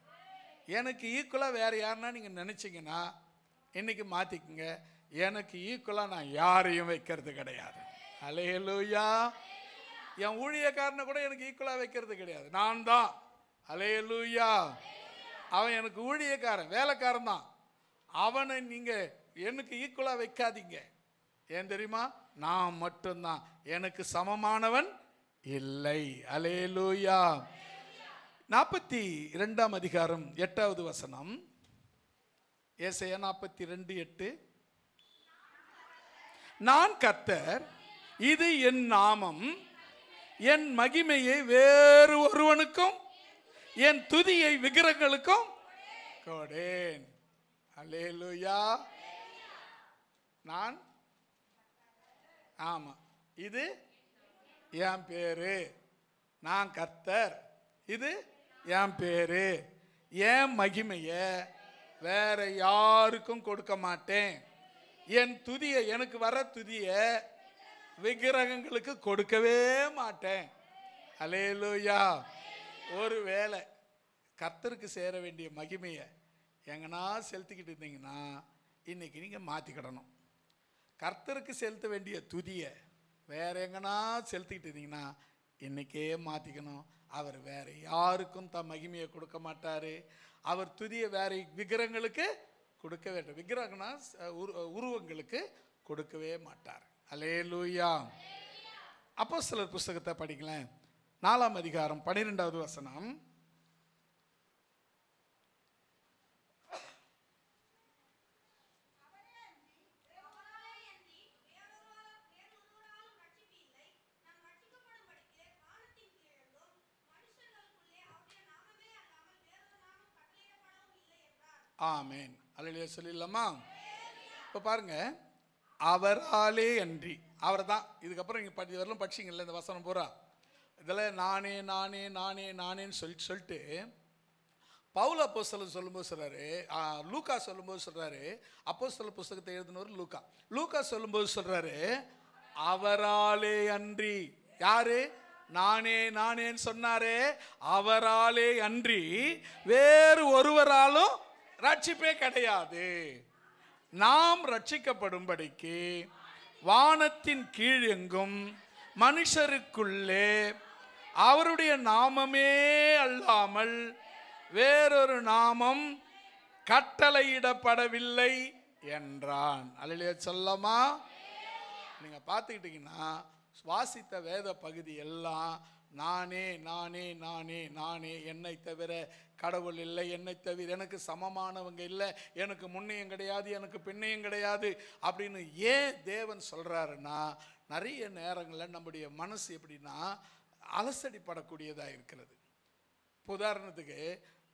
Speaker 1: எனக்கு ஈக்குவலா வேற யாருன்னா நீங்க நினைச்சீங்கன்னா இன்னைக்கு மாத்திக்குங்க. எனக்கு ஈக்குவலா நான் யாரையும் வைக்கிறது கிடையாது. அல்லேலூயா. என் ஊழியக்காரனை கூட எனக்கு ஈக்குவலா வைக்கிறது கிடையாது, நான் தான். அல்லேலூயா. அவன் எனக்கு ஊழியக்காரன், வேலைக்காரன் தான். அவனை நீங்க எனக்கு ஈக்குவலா வைக்காதீங்க. ஏன் தெரியுமா? நான் மட்டும்தான், எனக்கு சமமானவன் இல்லை. அல்லேலூயா. 42ஆம் அதிகாரம் 8வது வசனம், ஏசாயா 42:8, நான் கர்த்தர், இது என் நாமம், என் மகிமையை வேறு ஒருவனுக்கும் என் துதியை விக்கிரகங்களுக்கும் கொடேன். அல்லேலூயா. நான், ஆமா, இது என் பேரு, நான் கர்த்தர், இது என் பேரு, என் மகிமைய வேற யாருக்கும் கொடுக்க மாட்டேன். என் துதியை, எனக்கு வர துதிய விக்கிரகங்களுக்கு கொடுக்கவே மாட்டேன். அல்லேலூயா. ஒருவேளை கர்த்தருக்கு சேர வேண்டிய மகிமையை எங்கன்னா செலுத்திக்கிட்டு இருந்தீங்கன்னா இன்னைக்கு நீங்க மாத்திக்கிடணும். கர்த்தருக்கு செலுத்த வேண்டிய துதியை வேற எங்கன்னா செலுத்திக்கிட்டு இருந்தீங்கன்னா இன்னைக்கே மாத்திக்கணும். அவர் வேற யாருக்கும் தம் மகிமையை கொடுக்க மாட்டாரு. அவர் துதியை வேற விக்கிரகங்களுக்கு கொடுக்க வேண்டும். விக்கிரகம்னா உருவங்களுக்கு கொடுக்கவே மாட்டார். அல்லேலூயா. அப்போஸ்தலர் புஸ்தகத்தை படிக்கலாம், 4ஆம் அதிகாரம் 12வது வசனம். ஆமேன். அல்லேலூயா சொல்லிடலாமா? இப்போ பாருங்க, அவராலே அன்றி, அவர் தான். இதுக்கப்புறம் நீங்கள் வரலும் படிச்சிங்கல்ல இந்த வசனம் பூரா, இதில் நானே நானே நானே நானேன்னு சொல்லிட்டு பவுல் அப்போஸ்தலர் சொல்லும்போது சொல்கிறாரு, லூக்கா சொல்லும்போது சொல்கிறாரு, அப்போஸ்தலர் புஸ்தகத்தை எழுதினவர் லூக்கா சொல்லும்போது சொல்கிறாரு, அவராலே அன்றி. யாரு? நானே நானேன்னு சொன்னாரே, அவராலே அன்றி வேறு ஒருவராலும் ரட்சிப்பே கிடையாது. நாம் ரட்சிக்கப்படும்படிக்கு வானத்தின் கீழ் எங்கும் மனுஷருக்குள்ளே அவருடைய நாமமே அல்லாமல் வேறொரு நாமம் கட்டளையிடப்படவில்லை என்றான். அல்லேலூயா சொல்லமா? நீங்க பார்த்துக்கிட்டீங்கன்னா வாசித்த வேத பகுதி எல்லாம் நானே நானே நானே நானே, என்னை தவிர கடவுள் இல்லை, என்னை தவிர எனக்கு சமமானவங்க இல்லை, எனக்கு முன்னையும் கிடையாது, எனக்கு பின்னையும் கிடையாது அப்படின்னு ஏன் தேவன் சொல்றாருன்னா, நிறைய நேரங்களில் நம்முடைய மனசு எப்படின்னா அலசடிப்படக்கூடியதாக இருக்கிறது. உதாரணத்துக்கு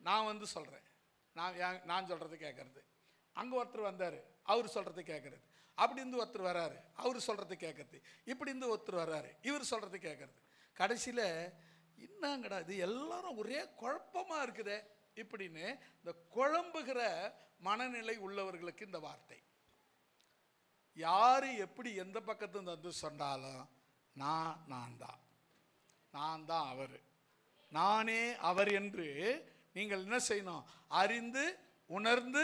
Speaker 1: நான் சொல்கிறேன், நான் சொல்கிறது கேட்கறது, அங்கே ஒருத்தர் வந்தார் அவர் சொல்கிறது கேட்கறது, அப்படி இருந்து ஒருத்தர் வர்றாரு அவர் சொல்கிறது கேட்கறது, இப்படி இருந்து ஒருத்தர் வர்றாரு இவர் சொல்கிறது கேட்கறது. கடைசியில் என்னங்கடா இது எல்லாரும் ஒரே குழப்பமாக இருக்குதே இப்படின்னு இந்த குழம்புகிற மனநிலை உள்ளவர்களுக்கு இந்த வார்த்தை. யார் எப்படி எந்த பக்கத்து வந்து சொன்னாலும் நான் தான் அவர், நானே அவர் என்று நீங்கள் என்ன செய்யணும்? அறிந்து உணர்ந்து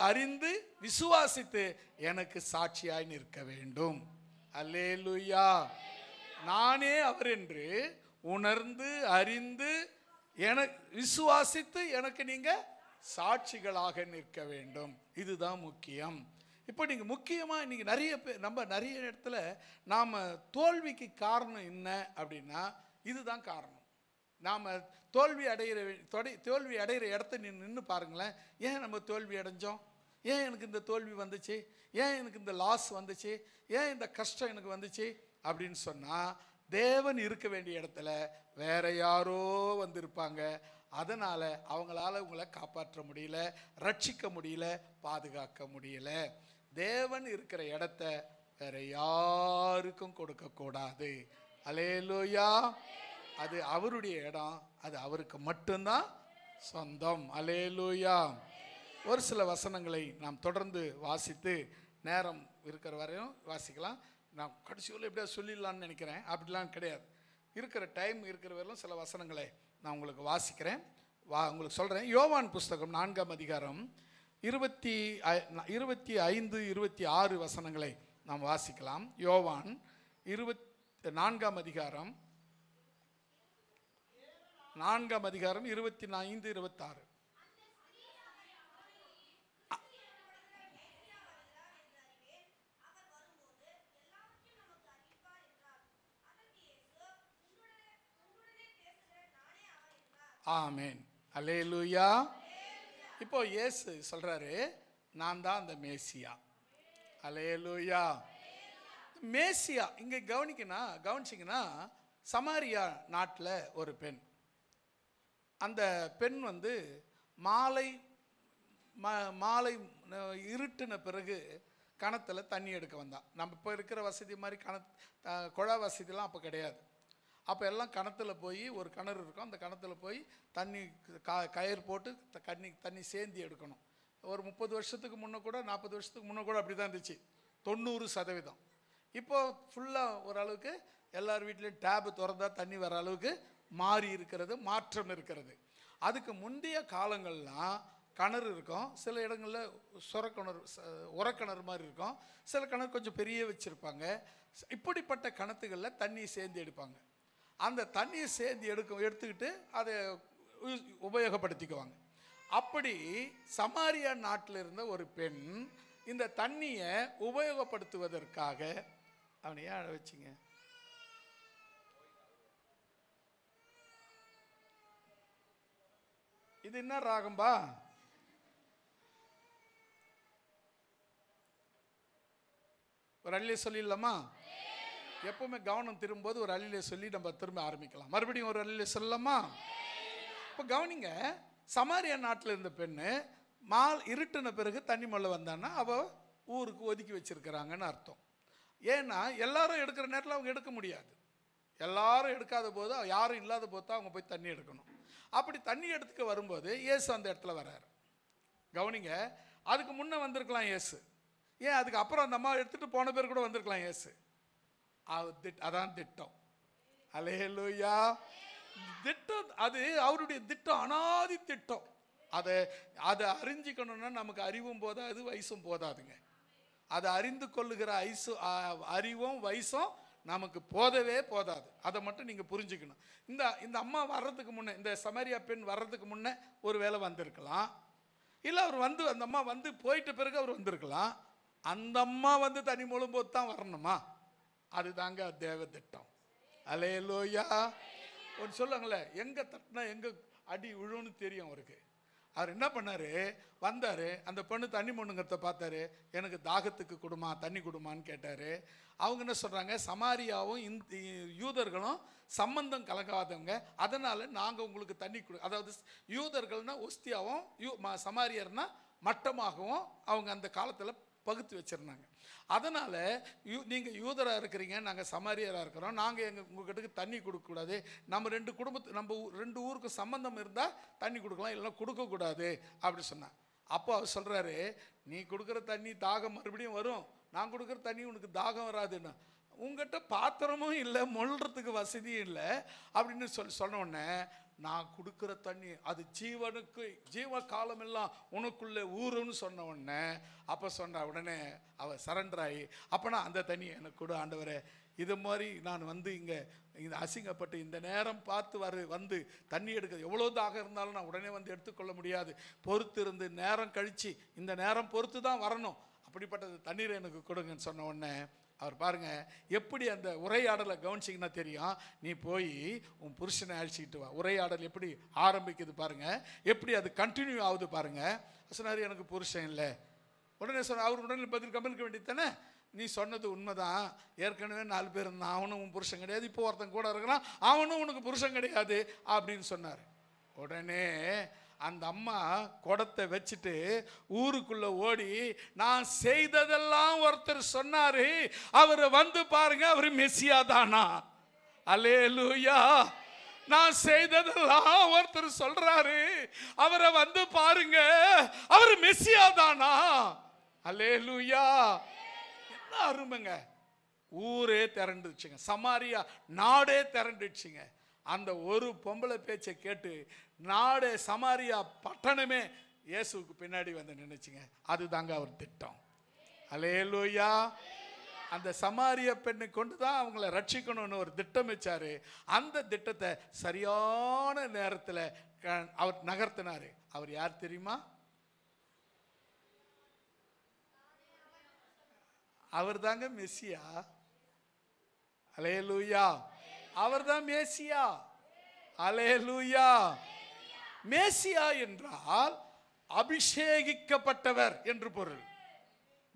Speaker 1: அறிந்து விசுவாசித்து எனக்கு சாட்சியாய் நிற்க வேண்டும். அல்லேலூயா. நானே அவர் என்று உணர்ந்து அறிந்து விசுவாசித்து எனக்கு நீங்க சாட்சிகளாக நிற்க வேண்டும். இதுதான் முக்கியம். இப்போ நீங்கள் முக்கியமாக இன்றைக்கி நிறைய பேர் நம்ம நிறைய இடத்துல நாம் தோல்விக்கு காரணம் என்ன அப்படின்னா இதுதான் காரணம். நாம் தோல்வி அடைகிற இடத்த நின்று பாருங்களேன். ஏன் நம்ம தோல்வி அடைஞ்சோம்? ஏன் எனக்கு இந்த தோல்வி வந்துச்சு? ஏன் எனக்கு இந்த லாஸ் வந்துச்சு? ஏன் இந்த கஷ்டம் எனக்கு வந்துச்சு அப்படின்னு சொன்னால், தேவன் இருக்க வேண்டிய இடத்துல வேற யாரோ வந்திருப்பாங்க. அதனால் அவங்களால உங்களை காப்பாற்ற முடியல, ரட்சிக்க முடியல, பாதுகாக்க முடியல. தேவன் இருக்கிற இடத்த வேற யாருக்கும் கொடுக்கக்கூடாது. அல்லேலூயா. அது அவருடைய இடம், அது அவருக்கு மட்டும்தான் சொந்தம். அல்லேலூயா. ஒரு சில வசனங்களை நாம் தொடர்ந்து வாசித்து நேரம் இருக்கிற வரையும் வாசிக்கலாம். நான் கடைசியில் எப்படியா சொல்லிடலான்னு நினைக்கிறேன். அப்படிலாம் கிடையாது. இருக்கிற டைம் இருக்கிற வரையிலும் சில வசனங்களை நான் உங்களுக்கு வாசிக்கிறேன், உங்களுக்கு சொல்கிறேன். யோவான் புஸ்தகம் 4ஆம் அதிகாரம் 25, 26 வசனங்களை நாம் வாசிக்கலாம். யோவான் 4ஆம் அதிகாரம் 25, 26. ஆமென். அல்லேலூயா. இப்போ இயேசு சொல்றாரு, நான் தான் அந்த மேசியா. அல்லேலூயா. மேசியா இங்க கவனிச்சிங்கன்னா சமாரியா நாட்டில் ஒரு பெண். அந்த பெண் மாலை இருட்டின பிறகு கிணத்துல தண்ணி எடுக்க வந்தான். நம்ம இப்போ இருக்கிற வசதி மாதிரி குழா வசதிலாம் அப்போ கிடையாது. அப்போ எல்லாம் கிணத்துல போய், ஒரு கிணறு இருக்கும், அந்த கிணத்துல போய் தண்ணி கயிறு போட்டு தண்ணி சேந்தி எடுக்கணும். ஒரு 30 வருஷத்துக்கு முன்னே கூட 40 வருஷத்துக்கு முன்னே கூட அப்படி தான் இருந்துச்சு. 90%. இப்போ ஃபுல்லாக ஓரளவுக்கு எல்லார் வீட்லேயும் டேபு திறந்தா தண்ணி வர அளவுக்கு மாறி இருக்கிறது, மாற்றம் இருக்கிறது. அதுக்கு முந்தைய காலங்கள்லாம் கிணறு இருக்கும், சில இடங்களில் உரக்கிணறு மாதிரி இருக்கும், சில கிணறு கொஞ்சம் பெரிய வச்சுருப்பாங்க. இப்படிப்பட்ட கிணத்துகளில் தண்ணி சேர்ந்து எடுப்பாங்க. அந்த தண்ணியை சேர்ந்து எடுத்துக்கிட்டு அதை உபயோகப்படுத்திக்குவாங்க. அப்படி சமாரியா நாட்டில் இருந்த ஒரு பெண் இந்த தண்ணியை உபயோகப்படுத்துவதற்காக, அவனை ஏன் அழ வச்சிங்க? இது என்ன ராகம்பா? ஒரு அள்ளியை சொல்லிடலாமா? எப்பவுமே கவனம் திரும்பும்போது ஒரு அள்ளியை சொல்லி நம்ம திரும்ப ஆரம்பிக்கலாம். மறுபடியும் ஒரு அள்ளியை சொல்லலாமா? இப்போ கவனிங்க, சமாரியா நாட்டில் இருந்த பெண்ணு இருட்டின பிறகு தண்ணி மொள்ள வந்தான்னா அவள் ஊருக்கு ஒதுக்கி வச்சிருக்கிறாங்கன்னு அர்த்தம். ஏன்னா எல்லாரும் எடுக்கிற நேரத்தில் அவங்க எடுக்க முடியாது. எல்லாரும் எடுக்காத போது, யாரும் இல்லாத போது தான் அவங்க போய் தண்ணி எடுக்கணும். அப்படி தண்ணி எடுத்துக்க வரும்போது இயேசு அந்த இடத்துல வர்றாரு. கவனிங்க, அதுக்கு முன்னே வந்திருக்கலாம் இயேசு. ஏன் அதுக்கு அப்புறம் அந்த அம்மா எடுத்துகிட்டு போன பேர் கூட வந்திருக்கலாம் இயேசு. அதான் திட்டம். அல்லேலூயா. திட்டம் அது அவருடைய திட்டம், அனாதி திட்டம். அதை அறிஞ்சிக்கணும்னா நமக்கு அறிவும் போதாது, வயசும் போதாதுங்க. அதை அறிந்து கொள்ளுகிற அறிவும் வயசும் நமக்கு போதவே போதாது. அதை மட்டும் நீங்கள் புரிஞ்சுக்கணும். இந்த அம்மா வர்றதுக்கு முன்னே, இந்த சமாரியா பெண் வர்றதுக்கு முன்னே ஒரு வேளை வந்திருக்கலாம். இல்லை அவர் அந்த அம்மா போயிட்ட பிறகு அவர் வந்திருக்கலாம். அந்த அம்மா தண்ணி மூலம் போது தான் வரணுமா? அதுதாங்க தேவ திட்டம். அல்லேலூயா. ஒரு சொல்லுங்களே, எங்கே தட்டினா எங்கே அடி விழுன்னு தெரியும் அவருக்கு. அவர் என்ன பண்ணார், வந்தார், அந்த பொண்ணு தண்ணி மொண்டுங்கிறத பார்த்தாரு. எனக்கு தாகத்துக்கு கொடுமா, தண்ணி கொடுமான்னு கேட்டார். அவங்க என்ன சொல்கிறாங்க, சமாரியாவும் யூதர்களும் சம்பந்தம் கலக்காதவங்க, அதனால் நாங்கள் உங்களுக்கு தண்ணி அதாவது யூதர்கள்னா ஒஸ்தியாவும் சமாரியர்னா மட்டமாகவும் அவங்க அந்த காலத்தில் பகுத்து வச்சுருந்தாங்க. அதனால் நீங்கள் யூதராக இருக்கிறீங்க, நாங்கள் சமாரியராக இருக்கிறோம், நாங்கள் உங்ககிட்ட தண்ணி கொடுக்கக்கூடாது, நம்ம நம்ம ரெண்டு ஊருக்கு சம்பந்தம் இருந்தால் தண்ணி கொடுக்கலாம், இல்லைன்னா கொடுக்கக்கூடாது அப்படி சொன்னான். அப்போ அவர் சொல்கிறாரு, நீ கொடுக்குற தண்ணி தாகம் மறுபடியும் வரும், நான் கொடுக்குற தண்ணி உனக்கு தாகம் வராதுன்னு. உங்கள்கிட்ட பாத்திரமும் இல்லை, மொழ்றதுக்கு வசதியும் இல்லை அப்படின்னு சொன்ன உடனே, நான் கொடுக்குற தண்ணி அது ஜீவ காலமெல்லாம் உனக்குள்ளே ஊருன்னு சொன்ன உடனே, அப்போ சொன்ன உடனே அவள் சரண்டர் ஆகி, அப்போனா அந்த தண்ணி எனக்கு கொடு ஆண்டவரே, இது மாதிரி நான் இங்கே இந்த அசிங்கப்பட்டு இந்த நேரம் பார்த்து தண்ணி எடுக்கிறது எவ்வளோ தாக இருந்தாலும் நான் உடனே எடுத்துக்கொள்ள முடியாது, பொறுத்து இருந்து நேரம் கழித்து இந்த நேரம் பொறுத்து தான் வரணும், அப்படிப்பட்டது தண்ணீரை எனக்கு கொடுங்கன்னு சொன்ன உடனே அவர் பாருங்க எப்படி அந்த உரையாடலை கவனிச்சிங்கன்னா தெரியும். நீ போய் உன் புருஷனை அழைச்சிக்கிட்டு வா. உரையாடல் எப்படி ஆரம்பிக்குது பாருங்க, எப்படி அது கண்டினியூ ஆகுது பாருங்க. சொன்னார், எனக்கு புருஷன் இல்லை. உடனே சொன்ன அவர் உடனே பதில் கம்பலுக்கு வேண்டியது தானே, நீ சொன்னது உண்மைதான், ஏற்கனவே 4 பேர் இருந்தான், அவனும் உன் புருஷன் கிடையாது, இப்போ ஒருத்தன் கூட இருக்கிறான், அவனும் உனக்கு புருஷன் கிடையாது அப்படின்னு சொன்னார். உடனே அந்த அம்மா குடத்தை வச்சுட்டு ஊருக்குள்ள ஓடி, நான் செய்ததெல்லாம் ஒருத்தர் சொன்னாரு, அவரை பாருங்க, அவர் மெசியா தானா? அல்லேலூயா. நான் செய்ததெல்லாம் ஒருத்தர் சொல்றாரு, அவரை பாருங்க, அவர் மெசியா தானா? அல்லேலூயா. என்ன அருமைங்க. ஊரே திரண்டுச்சுங்க, சமாரியா நாடே திரண்டுச்சுங்க. அந்த ஒரு பொம்பளை பேச்சை கேட்டு நாடே, சமாரியா பட்டணமே இயேசுக்கு பின்னாடி நினைச்சுங்க. அதுதாங்க அவர் திட்டம். அல்லேலூயா. அந்த சமாரிய பெண்ணை கொண்டு தான் அவங்கள ரட்சிக்கணும்னு ஒரு திட்டம் வச்சாரு. அந்த திட்டத்தை சரியான நேரத்தில் அவர் நகர்த்தினாரு. அவர் யார் தெரியுமா? அவர் தாங்க மெசியா. அல்லேலூயா. அவர் தான் மேசியா. அல்லேலூயா. மேசியா என்றால் அபிஷேகிக்கப்பட்டவர் என்று பொருள்,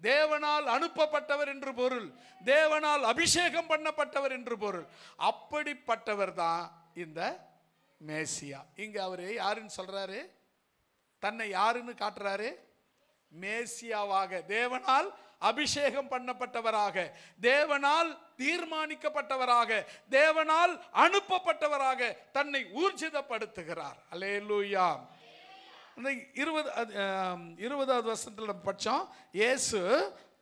Speaker 1: தேவனால் அனுப்பப்பட்டவர் என்று பொருள், தேவனால் அபிஷேகம் பண்ணப்பட்டவர் என்று பொருள். அப்படிப்பட்டவர் தான் இந்த மேசியா. இங்க அவரு யாருன்னு சொல்றாரு, தன்னை யாருன்னு காட்டுறாரு? மேசியாவாக, தேவனால் அபிஷேகம் பண்ணப்பட்டவராக, தேவனால் தீர்மானிக்கப்பட்டவராக, தேவனால் அனுப்பப்பட்டவராக தன்னை ஊர்ஜிதப்படுத்துகிறார். அல்லேலூயா. 20வது வசனத்தில் நம்ம படிச்சோம், இயேசு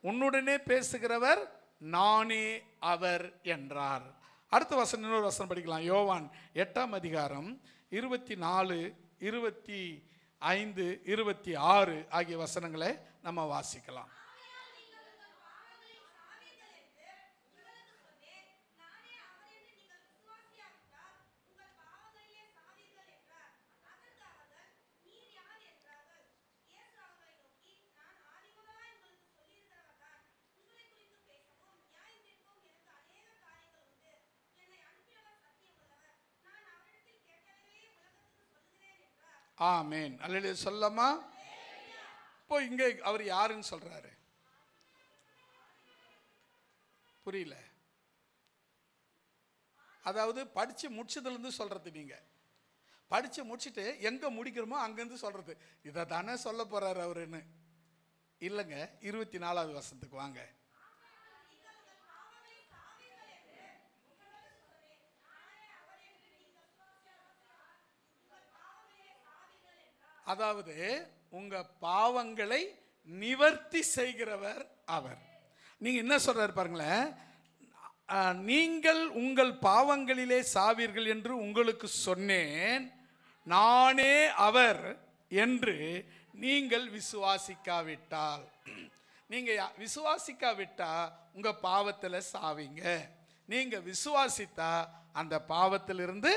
Speaker 1: உன்னுடனே பேசுகிறவர் நானே அவர் என்றார். அடுத்த வசனம், இன்னொரு வசனம் படிக்கலாம். யோவான் 8ஆம் அதிகாரம் 24, 25, 26 ஆகிய வசனங்களை நம்ம வாசிக்கலாம். ஆமேன். அல்லேலூயா சொல்லமா. இப்போ இங்க அவர் யாருன்னு சொல்றாரு? புரியல. அதாவது படிச்சு முடிச்சதுலேருந்து சொல்றது. நீங்க படிச்சு முடிச்சுட்டு எங்க முடிக்கிறோமோ அங்கிருந்து சொல்றது. இதை தானே சொல்ல போறாரு அவருன்னு இல்லைங்க. 24வது வசனத்துக்கு வாங்க. அதாவது உங்க பாவங்களை நிவர்த்தி செய்கிறவர் அவர். நீங்க என்ன சொல்றாரு பாருங்களேன், நீங்கள் உங்கள் பாவங்களிலே சாவீர்கள் என்று உங்களுக்கு சொன்னேன், நானே அவர் என்று நீங்கள் விசுவாசிக்காவிட்டால். நீங்க விசுவாசிக்காவிட்டா உங்க பாவத்தில் சாவீங்க. நீங்க விசுவாசித்தா அந்த பாவத்திலிருந்து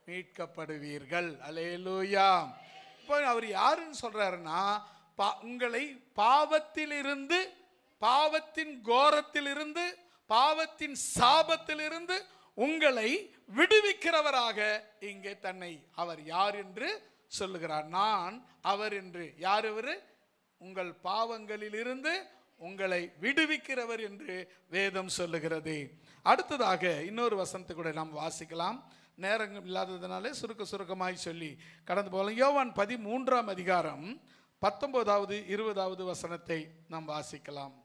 Speaker 1: மீட்கப்படுவீர்கள். அல்லேலூயா. இப்போ அவர் யாருன்னு சொல்றாருன்னா, உங்களை பாவத்திலிருந்து, பாவத்தின் கோரத்திலிருந்து, பாவத்தின் சாபத்திலிருந்து உங்களை விடுவிக்கிறவராக இங்கே தன்னை அவர் யார் என்று சொல்லுகிறார். நான் அவர் என்று. யார் அவர்? உங்கள் பாவங்களிலிருந்து உங்களை விடுவிக்கிறவர் என்று வேதம் சொல்லுகிறது. அடுத்ததாக இன்னொரு வசனத்தை கூட நாம் வாசிக்கலாம். நேரம் இல்லாததுனாலே சுருக்கமாய் சொல்லி கடந்து போகலாம். யோவான் 13ஆம் அதிகாரம் 19வது 20வது வசனத்தை நாம் வாசிக்கலாம்.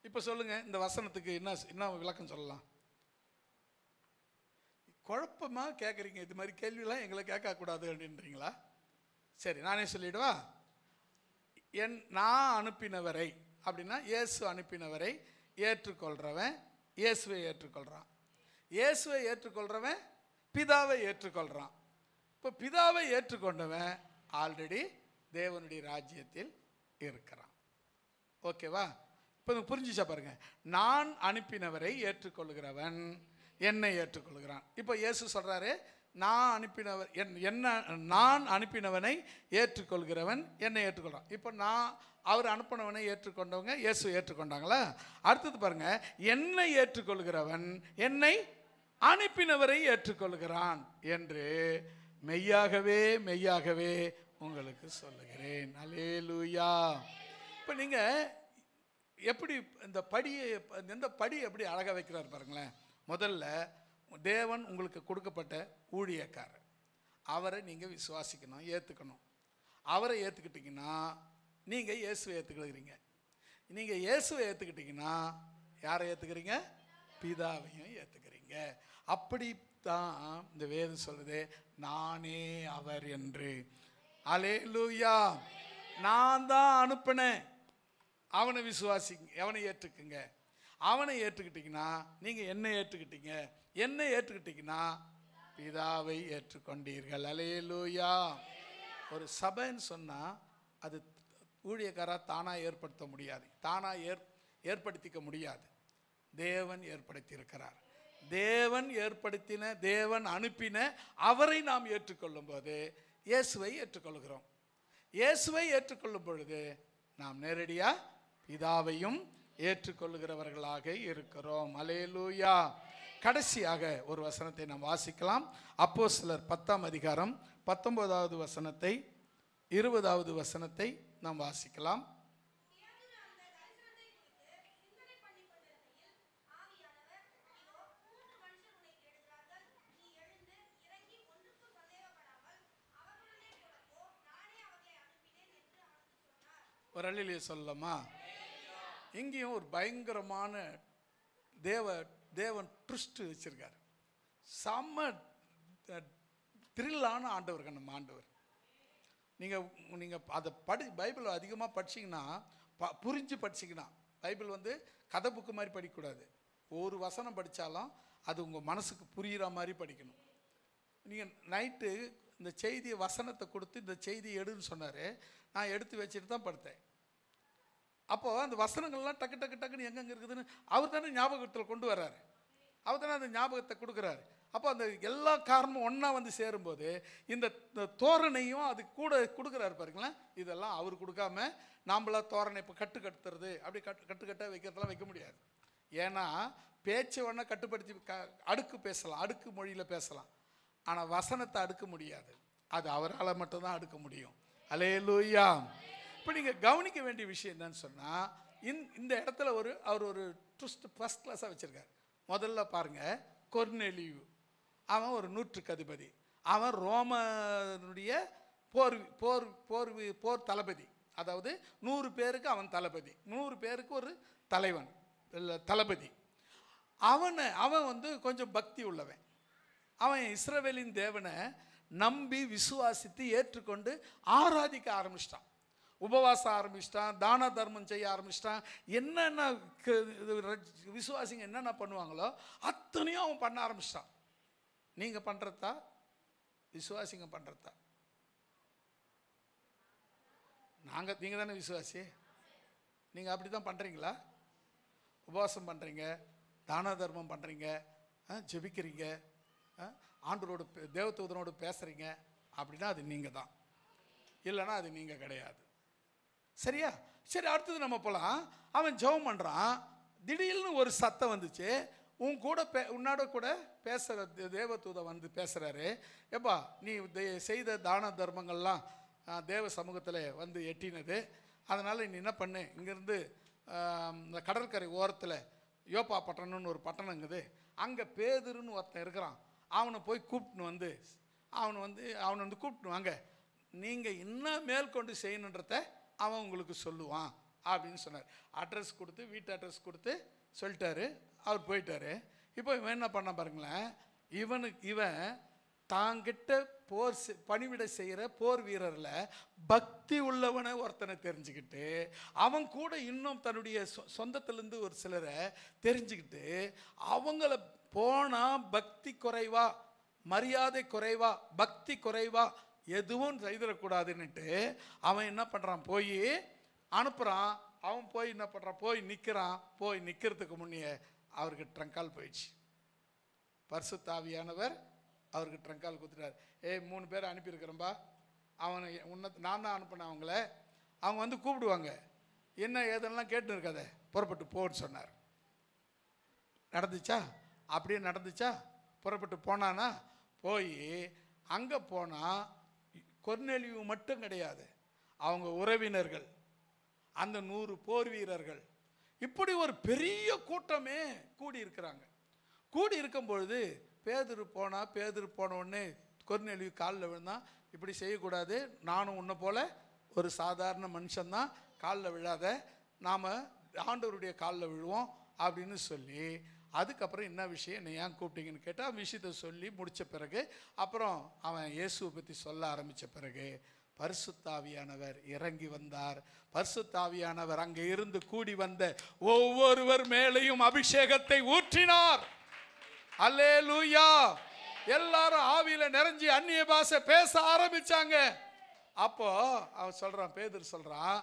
Speaker 1: இப்ப சொல்லுங்க, இந்த வசனத்துக்கு என்ன விளக்கம் சொல்லலாம்? குழப்பமா கேட்குறீங்க. இது மாதிரி கேள்வியெல்லாம் எங்களை கேட்கக்கூடாது அப்படின்றீங்களா? சரி, நானே சொல்லிடுவா. நான் அனுப்பினவரை அப்படின்னா இயேசு அனுப்பினவரை ஏற்றுக்கொள்கிறவன் இயேசுவை ஏற்றுக்கொள்கிறான். இயேசுவை ஏற்றுக்கொள்கிறவன் பிதாவை ஏற்றுக்கொள்கிறான். இப்போ பிதாவை ஏற்றுக்கொண்டவன் ஆல்ரெடி தேவனுடைய ராஜ்யத்தில் இருக்கிறான். ஓகேவா? இப்போ புரிஞ்சுச்சா பாருங்க. நான் அனுப்பினவரை ஏற்றுக்கொள்கிறவன் என்னை ஏற்றுக்கொள்கிறான். இப்போ இயேசு சொல்றாரு, நான் அனுப்பினவனை ஏற்றுக்கொள்கிறவன் என்னை ஏற்றுக்கொள்கிறான். இப்போ அவர் அனுப்பினவனை ஏற்றுக்கொண்டவங்க இயேசு ஏற்றுக்கொண்டாங்களா? அடுத்தது பாருங்க, என்னை ஏற்றுக்கொள்கிறவன் என்னை அனுப்பினவரை ஏற்றுக்கொள்கிறான் என்று மெய்யாகவே மெய்யாகவே உங்களுக்கு சொல்லுகிறேன். அல்லேலூயா. இப்போ நீங்க எப்படி இந்த படியை, எந்த படி எப்படி அழகாக வைக்கிறார் பாருங்களேன். முதல்ல தேவன் உங்களுக்கு கொடுக்கப்பட்ட ஊழியக்காரர், அவரை நீங்கள் விசுவாசிக்கணும், ஏற்றுக்கணும். அவரை ஏற்றுக்கிட்டிங்கன்னா நீங்கள் இயேசுவை ஏற்றுக்கிறீங்க. நீங்கள் இயேசுவை ஏற்றுக்கிட்டிங்கன்னா யாரை ஏற்றுக்கிறீங்க? பிதாவையும் ஏற்றுக்கிறீங்க. அப்படித்தான் இந்த வேதம் சொல்லுது, நானே அவர் என்று. அல்லேலூயா. நான் தான் அனுப்பினேன், அவனை விசுவாசிங்க, அவனை ஏற்றுக்குங்க. அவனை ஏற்றுக்கிட்டீங்கன்னா நீங்கள் என்ன ஏற்றுக்கிட்டீங்க. என்ன ஏற்றுக்கிட்டீங்கன்னா பிதாவை ஏற்றுக்கொண்டீர்கள். அல்லேலூயா. ஒரு சபைன்னு சொன்னால் அது ஊழியக்காரா தானாக ஏற்படுத்த முடியாது, தானாக ஏற்படுத்திக்க முடியாது. தேவன் ஏற்படுத்தி இருக்கிறார். தேவன் ஏற்படுத்தின, தேவன் அனுப்பின அவரை நாம் ஏற்றுக்கொள்ளும் போது இயேசுவை ஏற்றுக்கொள்கிறோம். இயேசுவை ஏற்றுக்கொள்ளும் பொழுது நாம் நேரடியாக பிதாவையும் ஏற்றுக்கொள்ளுகிறவர்களாக இருக்கிறோம். அல்லேலூயா. கடைசியாக ஒரு வசனத்தை நாம் வாசிக்கலாம். அப்போஸ்தலர் 10ஆம் அதிகாரம் 19வது வசனத்தை 20வது வசனத்தை நாம் வாசிக்கலாம். ஒரு அள்ளிலே சொல்லலாமா? இங்கேயும் ஒரு பயங்கரமான தேவன் ட்விஸ்ட் வச்சிருக்காரு. செம்ம த்ரில்லான ஆண்டவர் நம்ம ஆண்டவர். நீங்கள் அதை பைபிள் அதிகமாக படிச்சிங்கன்னா, புரிஞ்சு படிச்சிங்கன்னா, பைபிள் கதை புக்கு மாதிரி படிக்கக்கூடாது. ஒரு வசனம் படித்தாலும் அது உங்கள் மனசுக்கு புரிகிற மாதிரி படிக்கணும். நீங்கள் நைட்டு இந்த செய்தியை வசனத்தை கொடுத்து இந்த செய்தியை எடுன்னு சொன்னார். நான் எடுத்து வச்சுட்டு தான் படுத்தேன். அப்போது அந்த வசனங்கள்லாம் டக்கு டக்கு டக்குன்னு எங்கெங்கே இருக்குதுன்னு அவர் தானே ஞாபகத்தில் கொண்டு வர்றாரு. அவர் தானே அந்த ஞாபகத்தை கொடுக்குறாரு. அப்போ அந்த எல்லா காரணமும் ஒன்றா சேரும்போது இந்த தோரணையும் அது கூட கொடுக்குறாரு பாருங்களேன். இதெல்லாம் அவர் கொடுக்காம நாம்பளா தோரணை இப்போ கட்டுறது அப்படி கட்டாக வைக்கிறதெல்லாம் வைக்க முடியாது. ஏன்னா பேச்சை ஒன்றா கட்டுப்படுத்தி அடுக்கு பேசலாம், அடுக்கு மொழியில் பேசலாம். ஆனால் வசனத்தை அடுக்க முடியாது. அது அவரால் மட்டும்தான் அடுக்க முடியும். அல்லேலூயா. இப்போ நீங்கள் கவனிக்க வேண்டிய விஷயம் என்னன்னு சொன்னால், இந்த இடத்துல அவர் ஒரு ட்விஸ்ட் ஃபஸ்ட் கிளாஸாக வச்சுருக்கார். முதல்ல பாருங்கள், கொர்நேலியு அவன் ஒரு 100க்கு அதிபதி. அவன் ரோமனுடைய போர் தளபதி. அதாவது 100 பேருக்கு அவன் தளபதி, 100 பேருக்கு ஒரு தலைவன். தளபதி. அவன் வந்து கொஞ்சம் பக்தி உள்ளவன். அவன் இஸ்ரவேலின் தேவனை நம்பி விசுவாசித்து ஏற்றுக்கொண்டு ஆராதிக்க ஆரம்பிச்சிட்டான். உபவாசம் ஆரம்பிச்சிட்டான், தான தர்மம் செய்ய ஆரம்பிச்சிட்டான். என்னென்ன விசுவாசிங்க என்னென்ன பண்ணுவாங்களோ அத்தனையும் அவன் பண்ண ஆரம்பிச்சிட்டான். நீங்கள் பண்ணுறதா விசுவாசிங்க பண்ணுறதா? நீங்கள் தானே விசுவாசி. நீங்கள் அப்படி தான் பண்ணுறீங்களா? உபவாசம் பண்ணுறீங்க, தான தர்மம் பண்ணுறீங்க, ஜெபிக்கிறீங்க, ஆண்டவரோட தேவதூதனோடு பேசுகிறீங்க அப்படின்னா அது நீங்கள் தான், இல்லைன்னா அது நீங்கள் கிடையாது. சரியா? சரி, அடுத்தது நம்ம போகலாம். அவன் ஜெபம் பண்ணுறான். திடீர்னு ஒரு சத்தம் வந்துச்சு. உன்னோட கூட பேசுகிற தேவதூதன் வந்து பேசுகிறாரு. எப்பா, நீ செய்த தான தர்மங்கள்லாம் தேவ சமூகத்தில் வந்து எட்டினது. அதனால் நீ என்ன பண்ணு, இங்கேருந்து இந்த கடற்கரை ஓரத்தில் யோப்பா பட்டணம்னு ஒரு பட்டணங்குது, அங்கே பேதுருன்னு ஒருத்தன் இருக்கிறான். அவனை போய் கூப்பிட்டுன்னு வந்து அவனை வந்து கூப்பிட்டுன்னு வாங்க, நீங்கள் இன்னும் மேற்கொண்டு செய்யணுன்றத அவன் உங்களுக்கு சொல்லுவான் அப்படின்னு சொன்னார். அட்ரஸ் கொடுத்து, வீட்டு அட்ரஸ் கொடுத்து சொல்லிட்டாரு. அவர் போயிட்டாரு. இப்போ இவன் என்ன பண்ண பாருங்களேன், இவன் தாங்கிட்ட பணிவிட செய்கிற போர் வீரரில் பக்தி உள்ளவனை ஒருத்தனை தெரிஞ்சுக்கிட்டு, அவன் கூட இன்னும் தன்னுடைய சொந்தத்திலேருந்து ஒரு சிலரை தெரிஞ்சுக்கிட்டு, அவங்கள போனால் பக்தி குறைவா, மரியாதை குறைவா, பக்தி குறைவா எதுவும் செய்திடக்கூடாதுன்னுட்டு அவன் என்ன பண்ணுறான், போய் அனுப்புகிறான். அவன் போய் என்ன பண்ணுறான், போய் நிற்கிறான். போய் நிற்கிறதுக்கு முன்னே அவருக்கு ட்ரங்கால் போயிடுச்சு. பரிசுத்த ஆவியானவர் அவருக்கு ட்ரங்கால் கொடுத்துட்டார். 3 பேரை அனுப்பியிருக்கிறேன்பா, அவனை நான் தான் அனுப்பினேன். அவங்க வந்து கூப்பிடுவாங்க, என்ன ஏதெல்லாம் கேட்டுன்னு இருக்காத, புறப்பட்டு போன்னு சொன்னார். நடந்துச்சா? அப்படியே நடந்துச்சா? புறப்பட்டு போனானா? போய் அங்கே போனால் கொர்நேலியு மட்டும் கிடையாது, அவங்க உறவினர்கள், அந்த 100 போர் வீரர்கள், இப்படி ஒரு பெரிய கூட்டமே கூடி இருக்கிறாங்க. கூடி இருக்கும் பொழுது பேதுரு போன உடனே கொர்நேலியு காலில் விழுந்தான். இப்படி செய்யக்கூடாது, நானும் உன்னை போல ஒரு சாதாரண மனுஷன்தான், காலில் விழாத, நாம் ஆண்டவருடைய காலில் விழுவோம் அப்படின்னு சொல்லி, அதுக்கப்புறம் என்ன விஷயம், என்னை ஏன் கூப்பிட்டீங்கன்னு கேட்டால் விஷயத்தை சொல்லி முடித்த பிறகு, அப்புறம் அவன் இயேசுவை பற்றி சொல்ல ஆரம்பித்த பிறகு பரிசுத்த ஆவியானவர் இறங்கி வந்தார். பரிசுத்த ஆவியானவர் அங்கே இருந்து கூடி வந்த ஒவ்வொருவர் மேலையும் அபிஷேகத்தை ஊற்றினார். அல்லேலூயா! எல்லாரும் ஆவியில நிறைஞ்சி அந்நிய பாஷை பேச ஆரம்பிச்சாங்க. அப்போ அவன் சொல்றான், பேதுரு சொல்றான்,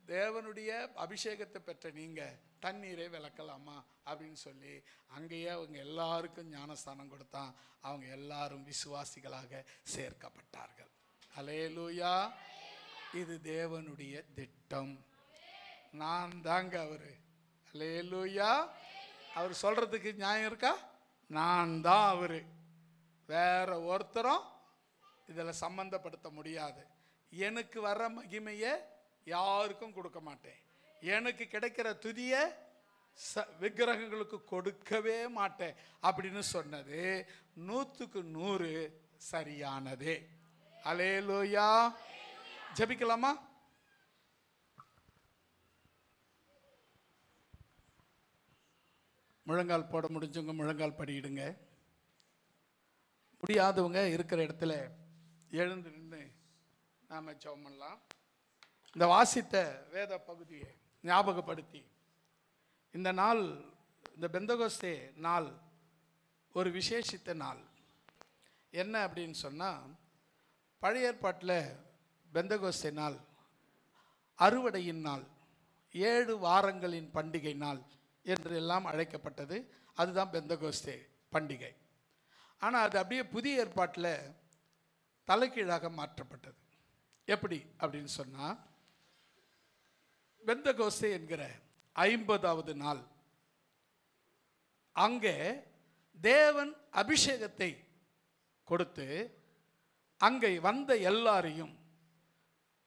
Speaker 1: தேவனுடைய அபிஷேகத்தை பெற்ற நீங்க தண்ணீரை விளக்கலாமா அப்படின்னு சொல்லி அங்கேயே அவங்க எல்லாருக்கும் ஞானஸ்தானம் கொடுத்தான். அவங்க எல்லாரும் விசுவாசிகளாக சேர்க்கப்பட்டார்கள். அல்லேலூயா! இது தேவனுடைய திட்டம். நான் தாங்க அவரு. அல்லேலூயா! அவர் சொல்றதுக்கு நியாயம் இருக்கா? நான் தான் அவரு, வேற ஒருத்தரும் இதில் சம்பந்தப்படுத்த முடியாது. எனக்கு வர்ற மகிமையை யாருக்கும் கொடுக்க மாட்டேன். எனக்கு கிடைக்கிற துதியை விக்கிரகங்களுக்கு கொடுக்கவே மாட்டேன் அப்படின்னு சொன்னது 100க்கு 100 சரியானதே. அல்லேலூயா! ஜெபிக்கலாமா? முழங்கால் போட முடிஞ்சவங்க முழங்கால் படியிடுங்க. முடியாதவங்க இருக்கிற இடத்துல எழுந்து நின்று நாம ஜெபம் பண்ணலாம். இந்த வாசித்த வேத பகுதியை ஞாபகப்படுத்தி, இந்த நாள், இந்த பெந்தகோஸ்தே நாள் ஒரு விசேஷித்த நாள். என்ன அப்படின்னு சொன்னால், பழைய ஏற்பாட்டில் பெந்தகோஸ்தே நாள் அறுவடையின் நாள், 7 வாரங்களின் பண்டிகை நாள் என்று எல்லாம் அழைக்கப்பட்டது. அதுதான் பெந்தகோஸ்தே பண்டிகை. ஆனால் அது அப்படியே புதிய ஏற்பாட்டில் தலைகீழாக மாற்றப்பட்டது. எப்படி அப்படின்னு சொன்னால், பெந்தகோஸ்தே என்கிற 50வது நாள் அங்கே தேவன் அபிஷேகத்தை கொடுத்து அங்கே வந்த எல்லாரையும்